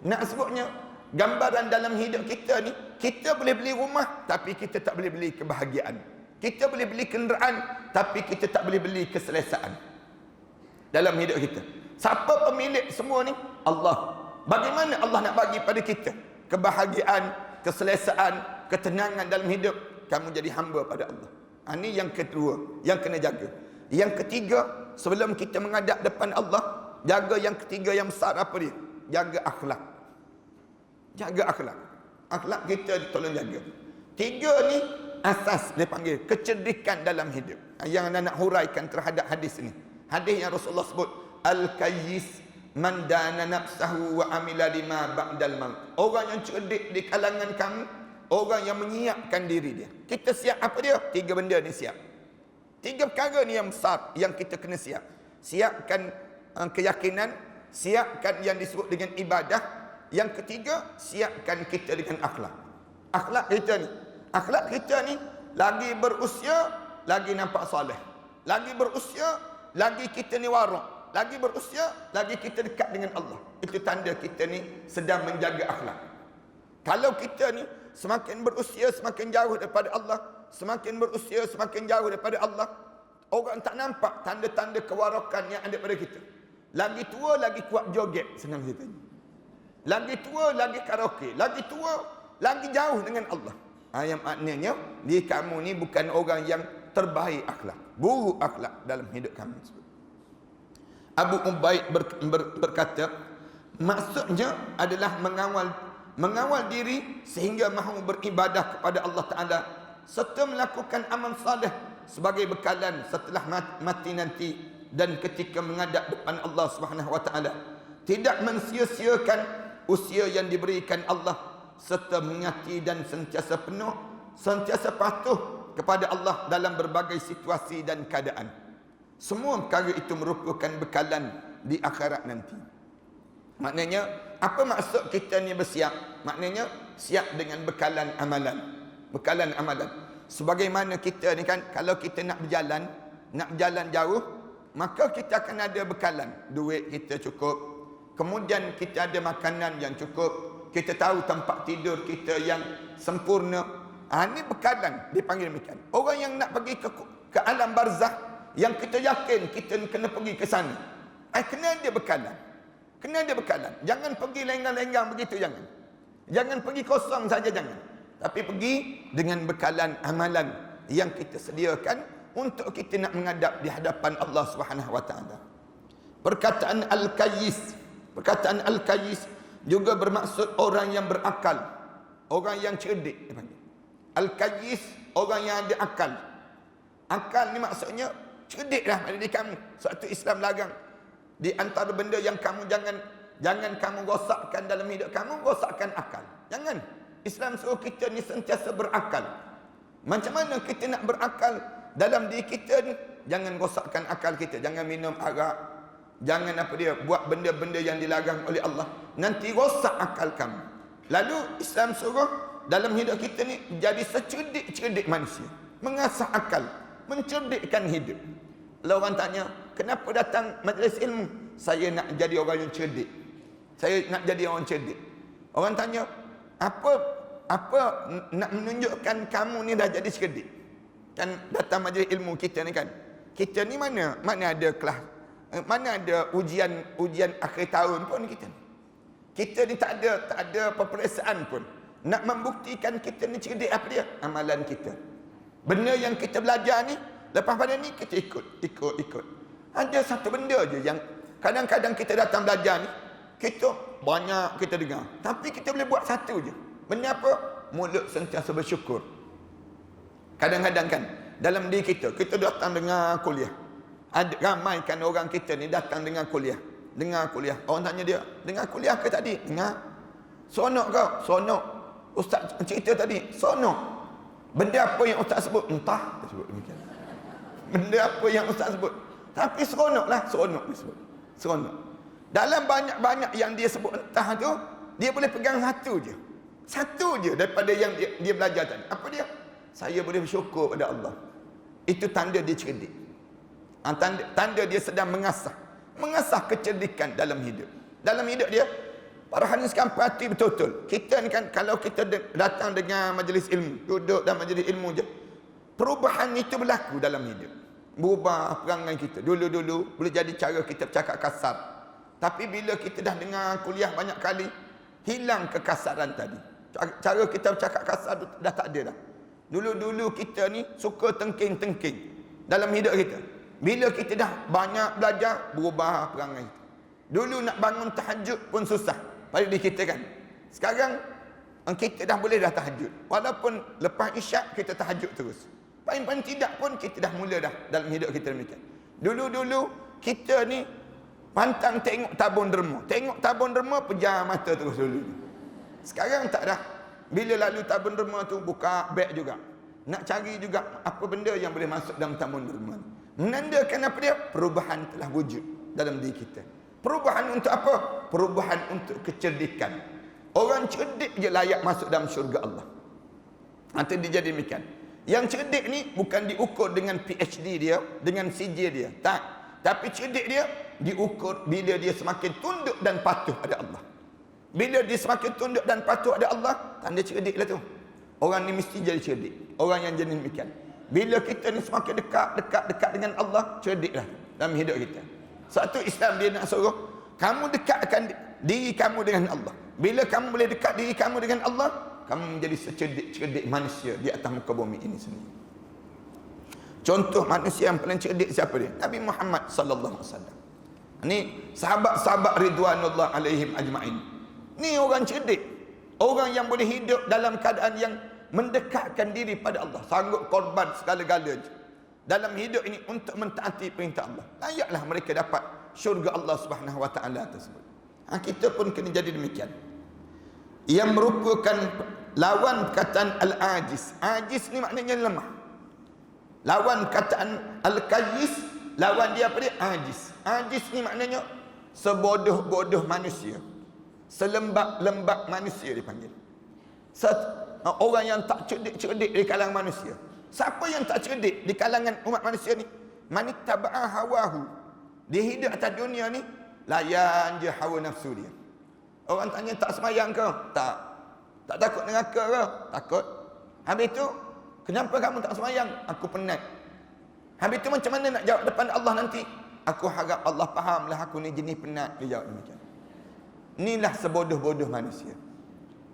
Nak sebutnya, gambaran dalam hidup kita ni, kita boleh beli rumah, tapi kita tak boleh beli kebahagiaan. Kita boleh beli kenderaan, tapi kita tak boleh beli keselesaan dalam hidup kita. Siapa pemilik semua ni? Allah. Bagaimana Allah nak bagi pada kita kebahagiaan, keselesaan, ketenangan dalam hidup? Kamu jadi hamba pada Allah. Ini yang kedua, yang kena jaga. Yang ketiga, sebelum kita menghadap depan Allah, jaga yang ketiga yang besar apa dia? Jaga akhlak. Jaga akhlak. Akhlak kita tolong jaga. Tiga ni asas dia panggil kecerdikan dalam hidup. Yang anda nak huraikan terhadap hadis ini. Hadis yang Rasulullah sebut, al-kayyis man dana nafsahu wa amila lima ba'dal maut. Orang yang cerdik di kalangan kamu, orang yang menyiapkan diri dia. Kita siap apa dia? Tiga benda ni siap. Tiga perkara ni yang besar yang kita kena siap. Siapkan keyakinan, siapkan yang disebut dengan ibadah. Yang ketiga, siapkan kita dengan akhlak. Akhlak kita ni, akhlak kita ni lagi berusia, lagi nampak soleh. Lagi berusia, lagi kita ni warak. Lagi berusia, lagi kita dekat dengan Allah. Itu tanda kita ni sedang menjaga akhlak. Kalau kita ni semakin berusia, semakin jauh daripada Allah, semakin berusia, semakin jauh daripada Allah, orang tak nampak tanda-tanda kewarakan yang ada pada kita. Lagi tua, lagi kuat joget, senang ceritanya. Lagi tua, lagi karaoke. Lagi tua, lagi jauh dengan Allah. Yang maknanya, kamu ni bukan orang yang terbaik akhlak. Buruk akhlak dalam hidup kamu. Abu Ubaid berkata, maksudnya adalah mengawal diri sehingga mahu beribadah kepada Allah Ta'ala serta melakukan amal salih sebagai bekalan setelah mati nanti dan ketika menghadap depan Allah Subhanahu Wa Ta'ala. Tidak mensia-siakan usia yang diberikan Allah serta mengingati dan sentiasa penuh, sentiasa patuh kepada Allah dalam berbagai situasi dan keadaan. Semua perkara itu merupakan bekalan di akhirat nanti. Maknanya, apa maksud kita ni bersiap? Maknanya, siap dengan bekalan amalan. Bekalan amalan. Sebagaimana kita ni kan, kalau kita nak berjalan jauh, maka kita akan ada bekalan. Duit kita cukup. Kemudian kita ada makanan yang cukup. Kita tahu tempat tidur kita yang sempurna. Ini bekalan, dipanggil demikian. Orang yang nak pergi ke alam barzakh, yang kita yakin kita kena pergi ke sana, kena ada bekalan. Kena ada bekalan. Jangan pergi lenggang-lenggang begitu, jangan. Jangan pergi kosong saja, jangan. Tapi pergi dengan bekalan amalan yang kita sediakan untuk kita nak menghadap di hadapan Allah Subhanahu Wa Taala. Perkataan al-kayyis juga bermaksud orang yang berakal, orang yang cerdik. Al-kayyis, orang yang ada akal. Akal ni maksudnya cerdiklah pada diri kamu. Suatu Islam larang di antara benda yang kamu jangan kamu rosakkan dalam hidup kamu, rosakkan akal. Jangan. Islam suruh kita ni sentiasa berakal. Macam mana kita nak berakal dalam diri kita ni? Jangan rosakkan akal kita. Jangan minum arak. Jangan buat benda-benda yang dilarang oleh Allah. Nanti rosak akal kamu. Lalu Islam suruh dalam hidup kita ni jadi secerdik-cerdik manusia. Mengasah akal, mencerdikkan hidup. Kalau orang tanya, kenapa datang majlis ilmu? Saya nak jadi orang yang cerdik. Saya nak jadi orang cerdik. Orang tanya, apa nak menunjukkan kamu ni dah jadi cerdik? Kan datang majlis ilmu kita ni kan. Kita ni mana ada kelas, mana ada ujian akhir tahun pun kita. Kita ni tak ada peperiksaan pun. nak membuktikan kita ni cerdik apa dia? Amalan kita. Benda yang kita belajar ni, lepas pada ni kita ikut. Ada satu benda je yang kadang-kadang kita datang belajar ni, kita banyak kita dengar. Tapi kita boleh buat satu je. Benda apa? Mulut sentiasa bersyukur. Kadang-kadang kan, dalam diri kita datang dengar kuliah. Ada ramai kan orang kita ni datang dengar kuliah. Orang tanya dia, dengar kuliah ke tadi? Dengar. Sonok kau? Sonok. Ustaz cerita tadi? Sonok. Benda apa yang ustaz sebut? Entah. Dia sebut demikian. Benda apa yang ustaz sebut? Tapi seronoklah. Seronok dia sebut. Seronok. Dalam banyak-banyak yang dia sebut entah tu, dia boleh pegang satu je. Satu je daripada yang dia belajar tadi. Apa dia? Saya boleh bersyukur pada Allah. Itu tanda dia cerdik. Tanda dia sedang mengasah kecerdikan dalam hidup. Dalam hidup dia, para hadirin sekalian perhati betul-betul. Kita ni kan, kalau kita datang dengan majlis ilmu, duduk dalam majlis ilmu je, perubahan itu berlaku dalam hidup. Berubah perangai kita. Dulu-dulu boleh jadi cara kita bercakap kasar. Tapi bila kita dah dengar kuliah banyak kali, hilang kekasaran tadi. Cara kita bercakap kasar dah tak ada dah. Dulu-dulu kita ni suka tengking-tengking dalam hidup kita. Bila kita dah banyak belajar, berubah perangai kita. Dulu nak bangun tahajud pun susah pada diri kita kan. Sekarang kita dah boleh dah tahajud. Walaupun lepas isyak kita tahajud terus. Paling-paling tidak pun kita dah mula dah dalam hidup kita demikian. Dulu-dulu kita ni pantang tengok tabung derma. Tengok tabung derma, pejam mata terus dulu. Sekarang tak dah. Bila lalu tabung derma tu, buka beg juga. Nak cari juga apa benda yang boleh masuk dalam tabung derma. Menandakan apa dia? Perubahan telah wujud dalam diri kita. Perubahan untuk apa? Perubahan untuk kecerdikan. Orang cerdik je layak masuk dalam syurga Allah. Nanti dia jadi demikian. Yang cerdik ni bukan diukur dengan PhD dia, dengan CJ dia. Tak. Tapi cerdik dia diukur bila dia semakin tunduk dan patuh pada Allah. Bila dia semakin tunduk dan patuh pada Allah, tanda cerdik lah tu. Orang ni mesti jadi cerdik. Orang yang jenis demikian. Bila kita ni semakin dekat dengan Allah, cerdiklah dalam hidup kita. Satu Islam dia nak suruh kamu dekatkan diri kamu dengan Allah. Bila kamu boleh dekat diri kamu dengan Allah, kamu menjadi secerdik-cerdik manusia di atas muka bumi ini sendiri. Contoh manusia yang paling cerdik siapa dia? Nabi Muhammad sallallahu alaihi wasallam. Ni sahabat-sahabat ridwanullah alaihim ajma'in. Ni orang cerdik. Orang yang boleh hidup dalam keadaan yang mendekatkan diri pada Allah, sanggup korban segala-galanya dalam hidup ini untuk mentaati perintah Allah. Layaklah mereka dapat syurga Allah Subhanahu wa taala tersebut. Kita pun kena jadi demikian. Yang merupakan lawan perkataan al-ajiz. Ajiz ni maknanya lemah. Lawan perkataan al-qayyis, lawan dia apa dia? Ajiz. Ajiz ni maknanya sebodoh-bodoh manusia. Selembab-lembab manusia dipanggil. Orang yang tak cerdik-cerdik di kalangan manusia. Siapa yang tak cerdik di kalangan umat manusia ni? Manittaba'a hawahu. Dia hidup atas dunia ni, layan je hawa nafsu dia. Orang tanya, tak semayang ke? Tak. Tak takut neraka ke? Takut. Habis tu, kenapa kamu tak semayang? Aku penat. Habis tu macam mana nak jawab depan Allah nanti? Aku harap Allah fahamlah aku ni jenis penat. Dia jawab demikian. Inilah sebodoh-bodoh manusia.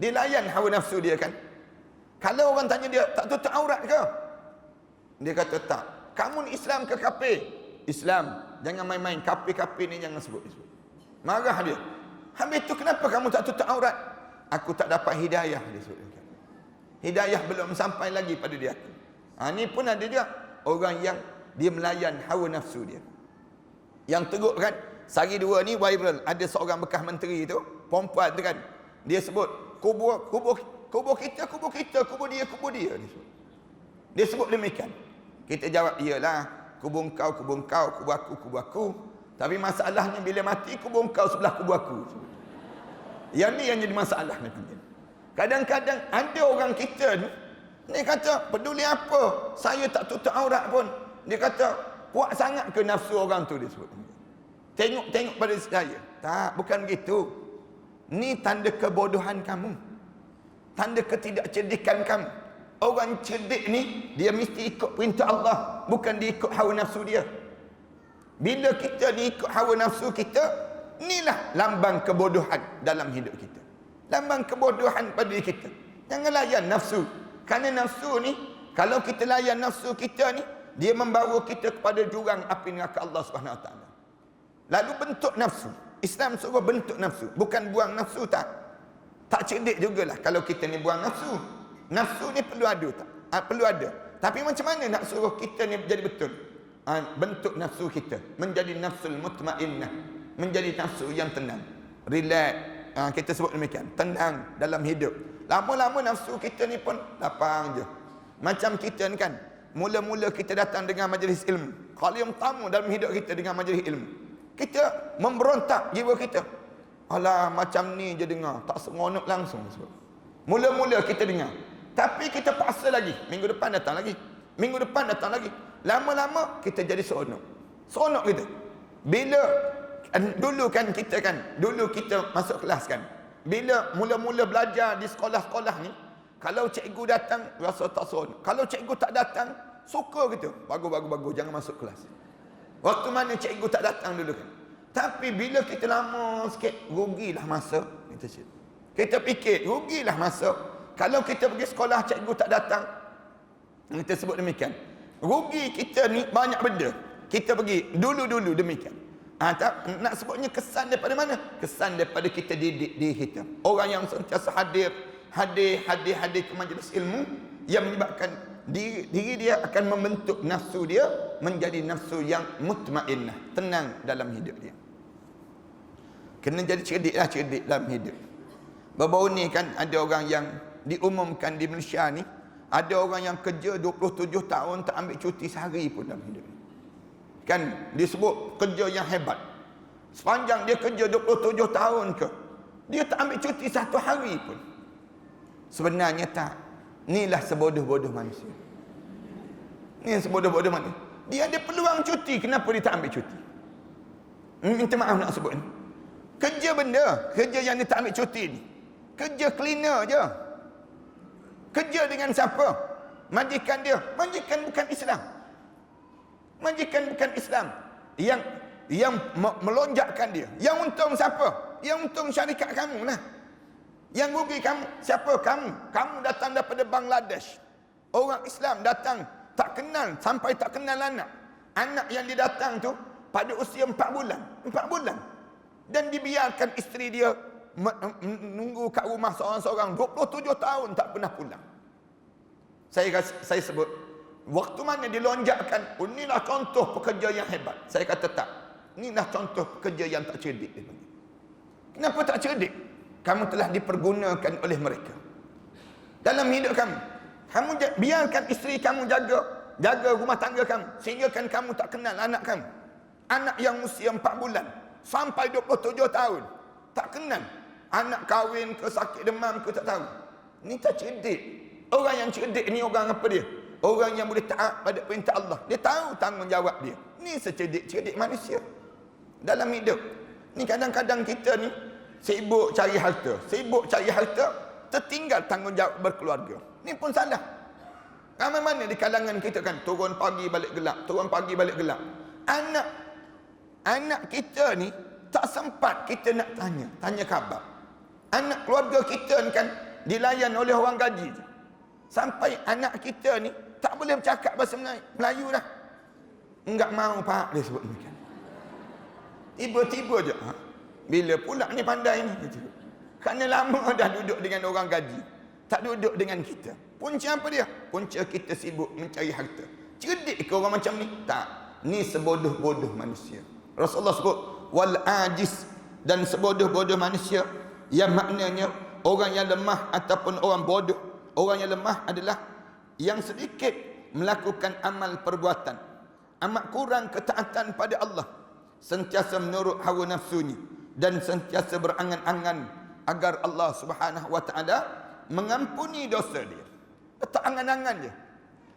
Dia layan hawa nafsu dia kan. Kalau orang tanya dia, tak tutup aurat ke? Dia kata tak. Kamu ni Islam ke kafir? Islam. Jangan main-main. Kafir-kafir ni jangan sebut. Marah dia. Habis tu kenapa kamu tak tutup aurat? Aku tak dapat hidayah. Dia sebut. Hidayah belum sampai lagi pada dia. Ni pun ada juga orang yang dia melayan hawa nafsu dia. Yang teruk kan, sehari dua ni viral. Ada seorang bekas menteri tu, perempuan tu kan, dia sebut kubur kita, kubur dia. Dia sebut demikian. Kita jawab, iyalah, kubur kau, kubur aku. Tapi masalahnya bila mati, kubur kau sebelah kubur aku. Yang ni yang jadi masalah ni. Kadang-kadang ada orang kita ni, dia kata, peduli apa? Saya tak tutup aurat pun. Dia kata, puak sangat ke nafsu orang tu, dia sebut. Tengok pada saya. Tak, bukan begitu. Ni tanda kebodohan kamu. Tanda ketidakcerdikan kamu. Orang cerdik ni, dia mesti ikut perintah Allah, bukan dia ikut hawa nafsu dia. Bila kita ni ikut hawa nafsu kita, inilah lambang kebodohan dalam hidup kita. Lambang kebodohan pada diri kita. Jangan layan nafsu. Kerana nafsu ni, kalau kita layan nafsu kita ni, dia membawa kita kepada jurang api neraka Allah Subhanahu Wa Taala. Lalu bentuk nafsu. Islam suruh bentuk nafsu, bukan buang nafsu tak. Tak cerdik jugalah kalau kita ni buang nafsu. Nafsu ni perlu ada tak? Perlu ada. Tapi macam mana nak suruh kita ni jadi betul? Bentuk nafsu kita menjadi nafsul mutmainnah, menjadi nafsu yang tenang, relax. Kita sebut demikian, tenang dalam hidup. Lama-lama nafsu kita ni pun lapang je. Macam kita ni kan, mula-mula kita datang dengan majlis ilmu. Kali yang pertama dalam hidup kita dengan majlis ilmu, kita memberontak jiwa kita. Alah, macam ni je dengar, tak seronok langsung. Mula-mula kita dengar, tapi kita paksa lagi. Minggu depan datang lagi, minggu depan datang lagi. Lama-lama kita jadi seronok. Seronok kita. Bila dulu kita masuk kelas kan, bila mula-mula belajar di sekolah-sekolah ni, kalau cikgu datang rasa tak seronok. Kalau cikgu tak datang, suka kita. Bagus, jangan masuk kelas. Waktu mana cikgu tak datang dulu kan. Tapi bila kita lama sikit, rugilah masa. Kita fikir, rugilah masa. Kalau kita pergi sekolah, cikgu tak datang, kita sebut demikian, rugi kita ni banyak benda. Kita pergi dulu demikian. Nak sebutnya kesan daripada mana? Kesan daripada kita didik diri kita. Orang yang sentiasa hadir ke majlis ilmu, yang menyebabkan diri dia akan membentuk nafsu dia menjadi nafsu yang mutmainnah, tenang dalam hidup dia. Kena jadi cerdik dalam hidup. Baru-baru ni kan ada orang yang diumumkan di Malaysia ni, ada orang yang kerja 27 tahun tak ambil cuti sehari pun dalam hidup ni. Kan disebut kerja yang hebat. Sepanjang dia kerja 27 tahun ke, dia tak ambil cuti satu hari pun. Sebenarnya tak. Inilah sebodoh-bodoh manusia. Ini sebodoh-bodoh manusia. Dia ada peluang cuti, kenapa dia tak ambil cuti? Minta maaf nak sebut ni. Kerja yang dia tak ambil cuti ni, kerja cleaner je. Kerja dengan siapa? Majikan dia. Majikan bukan Islam. Majikan bukan Islam. Yang melonjakkan dia. Yang untung siapa? Yang untung syarikat kamu lah. Yang rugi kamu. Siapa kamu? Kamu datang daripada Bangladesh. Orang Islam datang tak kenal, sampai tak kenal anak. Anak yang dia datang tu pada usia 4 bulan. 4 bulan. Dan dibiarkan isteri dia menunggu kat rumah seorang-seorang 27 tahun tak pernah pulang. Saya sebut, waktu mana dilonjakkan, inilah contoh pekerja yang hebat. Saya kata tak. Inilah contoh pekerja yang tak cerdik. Kenapa tak cerdik? Kamu telah dipergunakan oleh mereka dalam hidup kamu. Kamu biarkan isteri kamu jaga rumah tangga kamu, sehingga kan kamu tak kenal anak kamu. Anak yang usia 4 bulan sampai 27 tahun tak kenal. Anak kahwin ke, sakit demam ke, tak tahu. Ni tak cerdik. Orang yang cerdik ni orang apa dia? Orang yang boleh taat pada perintah Allah. Dia tahu tanggungjawab dia. Ni secerdik-cerdik manusia dalam hidup. Ni kadang-kadang kita ni sibuk cari harta, tertinggal tanggungjawab berkeluarga. Ni pun salah. Ramai mana di kalangan kita kan turun pagi balik gelap. Anak kita ni tak sempat kita nak tanya khabar. Anak keluarga kita ni kan dilayan oleh orang gaji je. Sampai anak kita ni tak boleh bercakap bahasa Melayu dah. Enggak mau pak, dia sebut demikian. Tiba-tiba je, bila pula ni pandai ni? Kerana lama dah duduk dengan orang gaji, tak duduk dengan kita. Punca apa dia? Punca kita sibuk mencari harta. Cerdik ke orang macam ni? Tak. Ni sebodoh-bodoh manusia. Rasulullah sebut wal ajis, dan sebodoh-bodoh manusia, yang maknanya orang yang lemah ataupun orang bodoh. Orang yang lemah adalah yang sedikit melakukan amal perbuatan, amat kurang ketaatan pada Allah, sentiasa menurut hawa nafsunya, dan sentiasa berangan-angan agar Allah Subhanahu wa taala mengampuni dosa dia. Letak angan-angan je.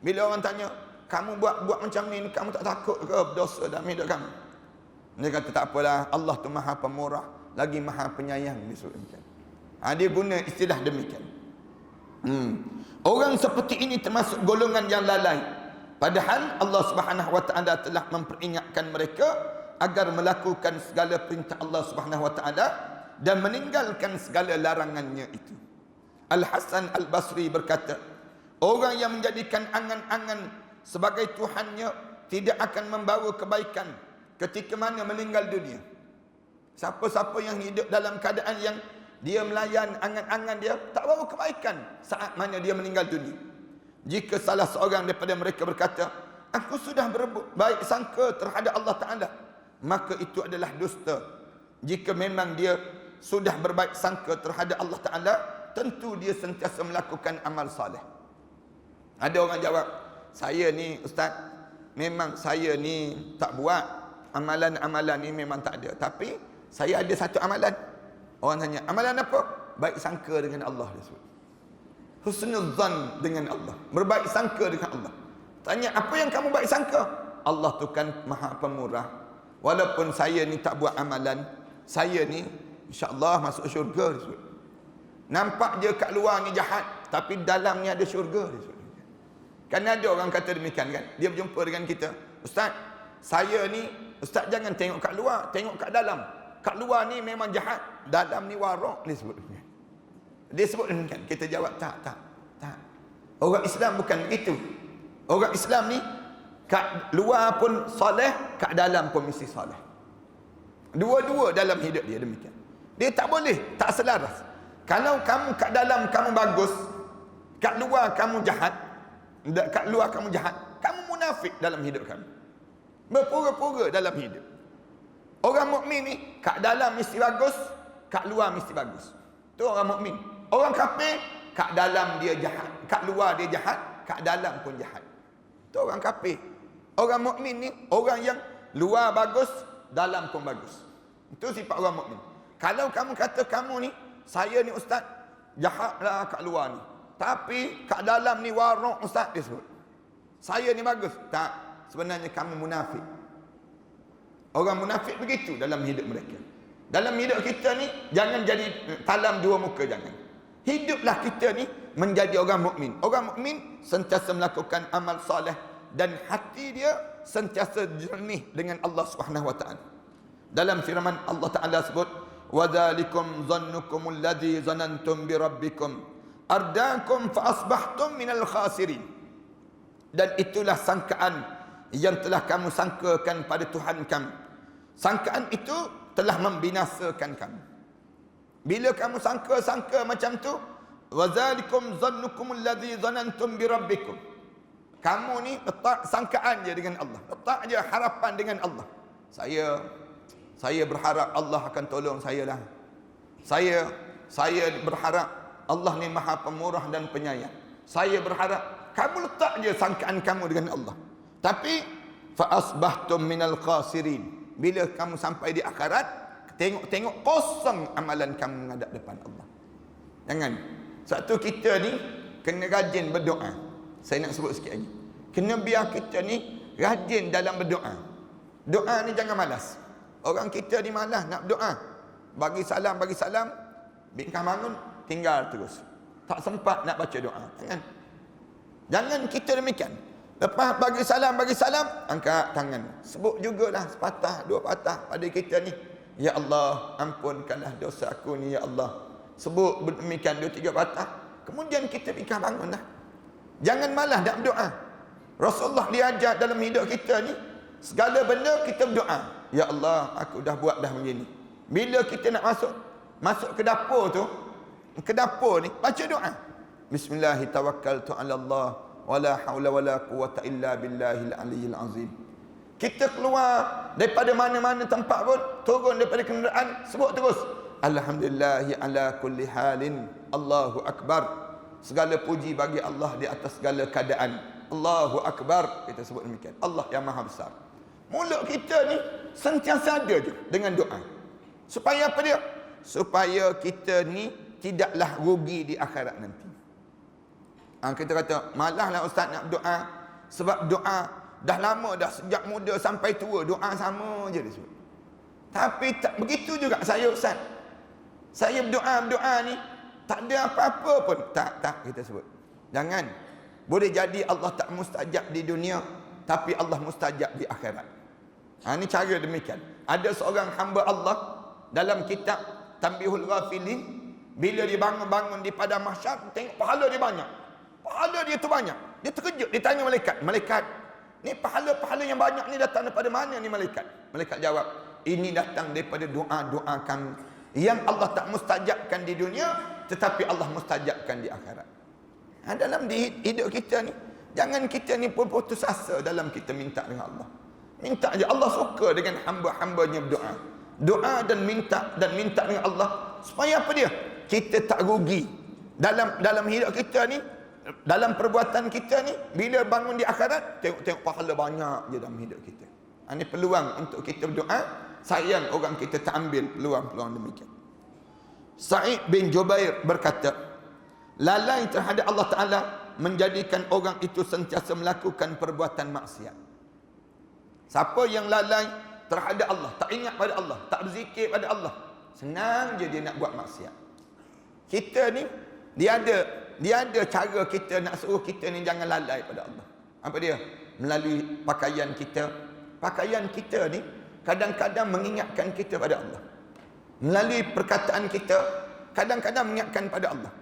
Bila orang tanya, kamu buat macam ni, kamu tak takut ke berdosa dalam hidup kamu? Dia kata tak apalah, Allah tu Maha Pemurah lagi Maha Penyayang. Dia guna istilah demikian. Orang seperti ini termasuk golongan yang lalai. Padahal Allah Subhanahu wa taala telah memperingatkan mereka agar melakukan segala perintah Allah Subhanahu wa taala dan meninggalkan segala larangannya itu. Al-Hasan Al-Basri berkata, orang yang menjadikan angan-angan sebagai Tuhannya tidak akan membawa kebaikan ketika mana meninggal dunia. Siapa-siapa yang hidup dalam keadaan yang dia melayan angan-angan dia, tak bawa kebaikan saat mana dia meninggal dunia. Jika salah seorang daripada mereka berkata, aku sudah berbaik sangka terhadap Allah Ta'ala, maka itu adalah dusta. Jika memang dia sudah berbaik sangka terhadap Allah Ta'ala, tentu dia sentiasa melakukan amal saleh. Ada orang jawab, saya ni ustaz, memang saya ni tak buat amalan-amalan ni, memang tak ada, tapi saya ada satu amalan. Orang tanya, amalan apa? Baik sangka dengan Allah, dia sebut. Husnul zan dengan Allah, berbaik sangka dengan Allah. Tanya, apa yang kamu baik sangka? Allah tu kan maha pemurah. Walaupun saya ni tak buat amalan, saya ni insya-Allah masuk syurga, dia sebut. Nampak je kat luar ni jahat, tapi dalam ni ada syurga, dia sebut. Kan ada orang kata demikian kan, dia berjumpa dengan kita, ustaz, saya ni, ustaz jangan tengok kat luar, tengok kat dalam. Kat luar ni memang jahat, dalam ni warak, dia sebut demikian. Dia sebut demikian. Kita jawab, tak. Orang Islam bukan begitu. Orang Islam ni kat luar pun soleh, kat dalam pun mesti soleh. Dua-dua dalam hidup dia demikian. Dia tak boleh tak selaras. Kalau kamu kat dalam kamu bagus, kat luar kamu jahat, kamu munafik dalam hidup kamu. Berpura-pura dalam hidup. Orang mukmin ni kat dalam mesti bagus, kat luar mesti bagus. Tu orang mukmin. Orang kafir kat dalam dia jahat, kat luar dia jahat, kat dalam pun jahat. Tu orang kafir. Orang mukmin ni orang yang luar bagus, dalam pun bagus. Itu sifat orang mukmin. Kalau kamu kata kamu ni, saya ni ustaz, jahatlah kat luar ni, tapi kat dalam ni warak ustaz, dia sebut. Saya ni bagus. Tak, sebenarnya kamu munafik. Orang munafik begitu dalam hidup mereka. Dalam hidup kita ni, jangan jadi talam dua muka, jangan. Hiduplah kita ni menjadi orang mukmin. Orang mukmin sentiasa melakukan amal soleh dan hati dia sentiasa jernih dengan Allah Subhanahu wa taala. Dalam firman Allah Taala sebut, "Wa dzalikum dhannukum alladhi zanantum bi rabbikum ardaakum fa asbahtum minal khasirin." Dan itulah sangkaan yang telah kamu sangkakan pada Tuhan kamu. Sangkaan itu telah membinasakan kamu. Bila kamu sangka-sangka macam tu, wa dzalikum dhannukum alladhi dhanantum bi rabbikum. Kamu ni letak sangkaan je dengan Allah. Letak je harapan dengan Allah. Saya berharap Allah akan tolong saya lah. Saya berharap Allah ni maha pemurah dan penyayang. Saya berharap, kamu letak je sangkaan kamu dengan Allah. Tapi fa asbahtum minal khasirin. Bila kamu sampai di akhirat, tengok kosong amalan kamu menghadap depan Allah. Jangan. Satu kita ni kena rajin berdoa. Saya nak sebut sikit lagi. Kena biar kita ni rajin dalam berdoa. Doa ni jangan malas. Orang kita ni malas nak berdoa. Bagi salam, bingkang bangun, tinggal terus. Tak sempat nak baca doa. Jangan kita demikian. Lepas bagi salam, angkat tangan. Sebut jugalah sepatah, dua patah pada kita ni. Ya Allah, ampunkanlah dosa aku ni, ya Allah. Sebut demikian dua tiga patah. Kemudian kita bingkang bangun dah. Jangan malas nak berdoa. Rasulullah diajar dalam hidup kita ni, segala benda kita berdoa. Ya Allah, aku dah buat dah begini. Bila kita nak masuk ke dapur tu, ni, baca doa. Bismillahirrahmanirrahim, tawakkaltu 'ala Allah, wala haula wala quwwata illa billahil aliyyil azim. Kita keluar daripada mana-mana tempat pun, turun daripada kenderaan, sebut terus, alhamdulillahi ala kulli halin, Allahu akbar. Segala puji bagi Allah di atas segala keadaan. Allahu akbar. Kita sebut demikian. Allah yang maha besar. Mulut kita ni sentiasa ada je dengan doa. Supaya apa dia? Supaya kita ni tidaklah rugi di akhirat nanti. Kita kata, malahlah ustaz nak berdoa. Sebab doa dah lama dah, sejak muda sampai tua, doa sama je dia sebut. Tapi tak begitu juga saya ustaz. Saya berdoa ni tak ada apa-apa pun. Tak kita sebut. Jangan. Boleh jadi Allah tak mustajab di dunia, tapi Allah mustajab di akhirat. Ini cara demikian. Ada seorang hamba Allah dalam kitab Tanbihul Ghafilin, Bila dia bangun-bangun di padang mahsyar, tengok pahala dia banyak. Pahala dia tu banyak. Dia terkejut, dia tanya malaikat. Malaikat, ni pahala-pahala yang banyak ni datang daripada mana ni malaikat? Malaikat jawab, ini datang daripada doa-doa kami yang Allah tak mustajabkan di dunia, tetapi Allah mustajabkan di akhirat. Dalam hidup kita ni, jangan kita ni pun putus asa dalam kita minta dengan Allah. Minta aja. Allah suka dengan hamba-hambanya berdoa. Doa dan minta dengan Allah supaya apa dia? Kita tak rugi dalam hidup kita ni, dalam perbuatan kita ni. Bila bangun di akhirat, tengok pahala banyak je dalam hidup kita. Ini peluang untuk kita berdoa. Sayang orang kita tak ambil peluang-peluang demikian. Sa'id bin Jubair berkata, lalai terhadap Allah Ta'ala menjadikan orang itu sentiasa melakukan perbuatan maksiat. Siapa yang lalai terhadap Allah, tak ingat pada Allah, tak berzikir pada Allah, senang je dia nak buat maksiat. Kita ni, dia ada cara kita nak suruh kita ni jangan lalai pada Allah. Apa dia? Melalui pakaian kita. Pakaian kita ni kadang-kadang mengingatkan kita pada Allah. Melalui perkataan kita, kadang-kadang mengingatkan pada Allah.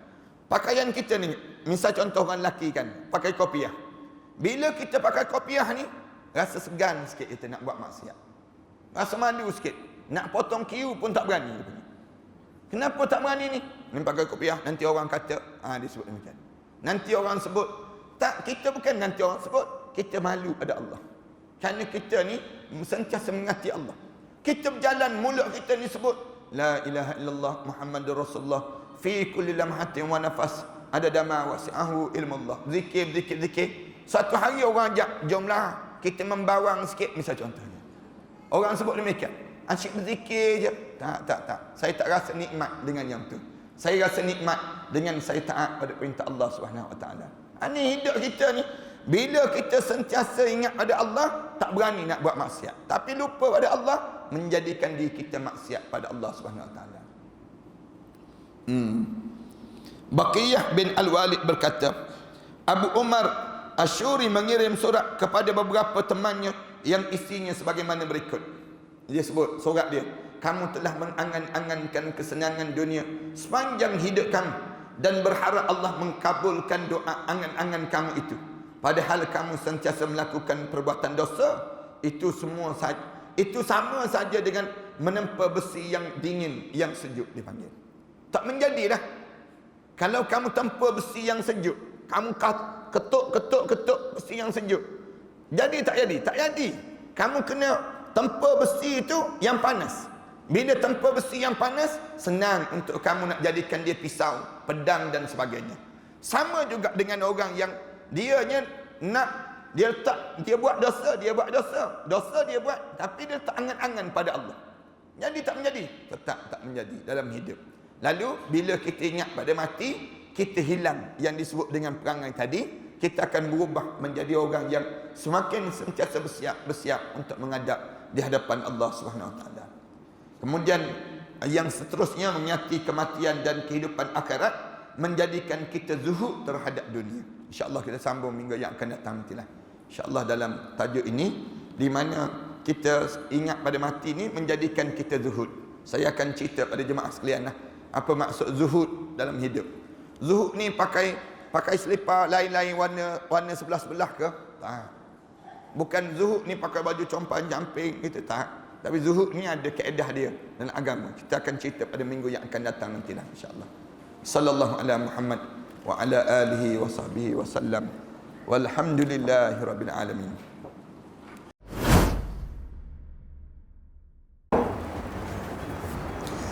Pakaian kita ni, misal contoh orang lelaki kan, pakai kopiah. Bila kita pakai kopiah ni, rasa segan sikit kita nak buat maksiat. Rasa malu sikit. Nak potong kiu pun tak berani. Kenapa tak berani ni? Ni pakai kopiah, nanti orang kata, dia sebut demikian. Nanti orang sebut, tak, kita bukan nanti orang sebut, kita malu pada Allah. Kerana kita ni sentiasa mengingati Allah. Kita berjalan, mulut kita ni sebut la ilaha illallah Muhammadur Rasulullah fi kulli lamhatin wa nafas adada ma wasi'ahu ilmullah. Zikir. Satu hari orang ajak, jomlah kita membawang sikit, misal contohnya. Orang sebut demikian, asyik berzikir je. Tak. Saya tak rasa nikmat dengan yang tu. Saya rasa nikmat dengan saya taat pada perintah Allah Subhanahu Wa Taala. Ini hidup kita ni. Bila kita sentiasa ingat pada Allah, tak berani nak buat maksiat. Tapi lupa pada Allah, menjadikan diri kita maksiat pada Allah Subhanahu Wa Taala. Baqiyah bin Al-Walid berkata, Abu Umar Asyuri mengirim surat kepada beberapa temannya yang isinya sebagaimana berikut. Dia sebut surat dia, kamu telah mengangan-angankan kesenangan dunia sepanjang hidup kamu dan berharap Allah mengkabulkan doa angan-angan kamu itu. Padahal kamu sentiasa melakukan perbuatan dosa. Itu sama saja dengan menempa besi yang dingin, yang sejuk dipanggil. Tak menjadilah. Kalau kamu tempa besi yang sejuk, kamu ketuk besi yang sejuk, jadi tak jadi? Tak jadi. Kamu kena tempa besi itu yang panas. Bila tempa besi yang panas, senang untuk kamu nak jadikan dia pisau, pedang dan sebagainya. Sama juga dengan orang yang dia buat dosa, dia buat, tapi dia tak angan-angan pada Allah. Jadi tak menjadi, tetap tak menjadi dalam hidup. Lalu bila kita ingat pada mati, kita hilang yang disebut dengan perangai tadi, kita akan berubah menjadi orang yang semakin sentiasa bersiap untuk menghadap di hadapan Allah Subhanahu Wa Taala. Kemudian yang seterusnya mengingati kematian dan kehidupan akhirat, menjadikan kita zuhud terhadap dunia. InsyaAllah kita sambung minggu yang akan datang nantilah. InsyaAllah dalam tajuk ini, di mana kita ingat pada mati ni menjadikan kita zuhud. Saya akan cerita pada jemaah sekalian lah, apa maksud zuhud dalam hidup. Zuhud ni pakai selipar lain-lain warna sebelah-sebelah ke? Tak. Bukan zuhud ni pakai baju compan jamping gitu, tak. Tapi zuhud ni ada kaedah dia dalam agama. Kita akan cerita pada minggu yang akan datang nantilah insya-Allah. Sallallahu ala Muhammad wa ala alihi wa sahbihi wa sallam. Walhamdulillahi rabbil alamin.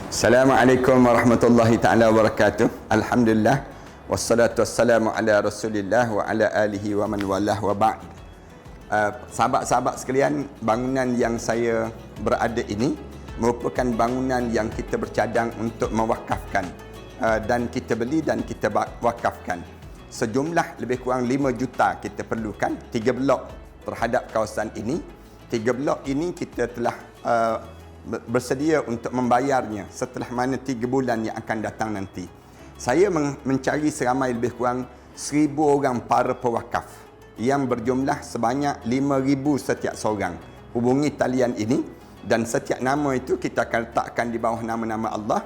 Assalamualaikum warahmatullahi taala wabarakatuh. Alhamdulillah wassalatu wassalamu ala Rasulillah wa ala alihi wa man walah wa ba'd. Sahabat-sahabat sekalian, bangunan yang saya berada ini merupakan bangunan yang kita bercadang untuk mewakafkan, dan kita beli dan kita wakafkan. Sejumlah lebih kurang 5 juta kita perlukan, 3 blok terhadap kawasan ini. 3 blok ini kita telah bersedia untuk membayarnya setelah mana 3 bulan yang akan datang nanti. Saya mencari seramai lebih kurang 1,000 orang para pewakaf yang berjumlah sebanyak 5,000 setiap seorang. Hubungi talian ini dan setiap nama itu kita akan letakkan di bawah nama-nama Allah,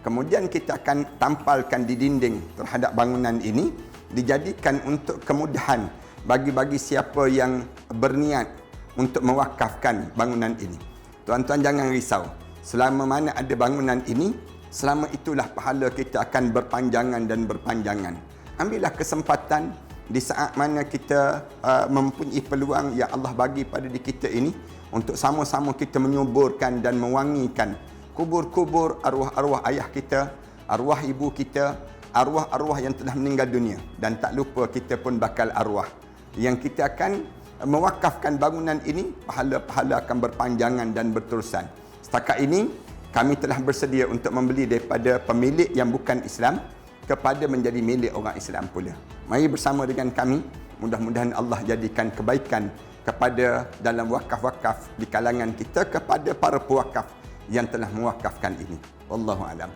Kemudian kita akan tampalkan di dinding terhadap bangunan ini, dijadikan untuk kemudahan bagi siapa yang berniat untuk mewakafkan bangunan ini. Tuan-tuan jangan risau. Selama mana ada bangunan ini, selama itulah pahala kita akan berpanjangan dan berpanjangan. Ambillah kesempatan di saat mana kita mempunyai peluang yang Allah bagi pada diri kita ini untuk sama-sama kita menyuburkan dan mewangikan kubur-kubur arwah-arwah ayah kita, arwah ibu kita, arwah-arwah yang telah meninggal dunia. Dan tak lupa kita pun bakal arwah yang kita akan mewakafkan bangunan ini, pahala-pahala akan berpanjangan dan berterusan. Setakat ini, kami telah bersedia untuk membeli daripada pemilik yang bukan Islam kepada menjadi milik orang Islam pula. Mari bersama dengan kami, mudah-mudahan Allah jadikan kebaikan kepada dalam wakaf-wakaf di kalangan kita kepada para pewakaf yang telah mewakafkan ini. Wallahu a'lam.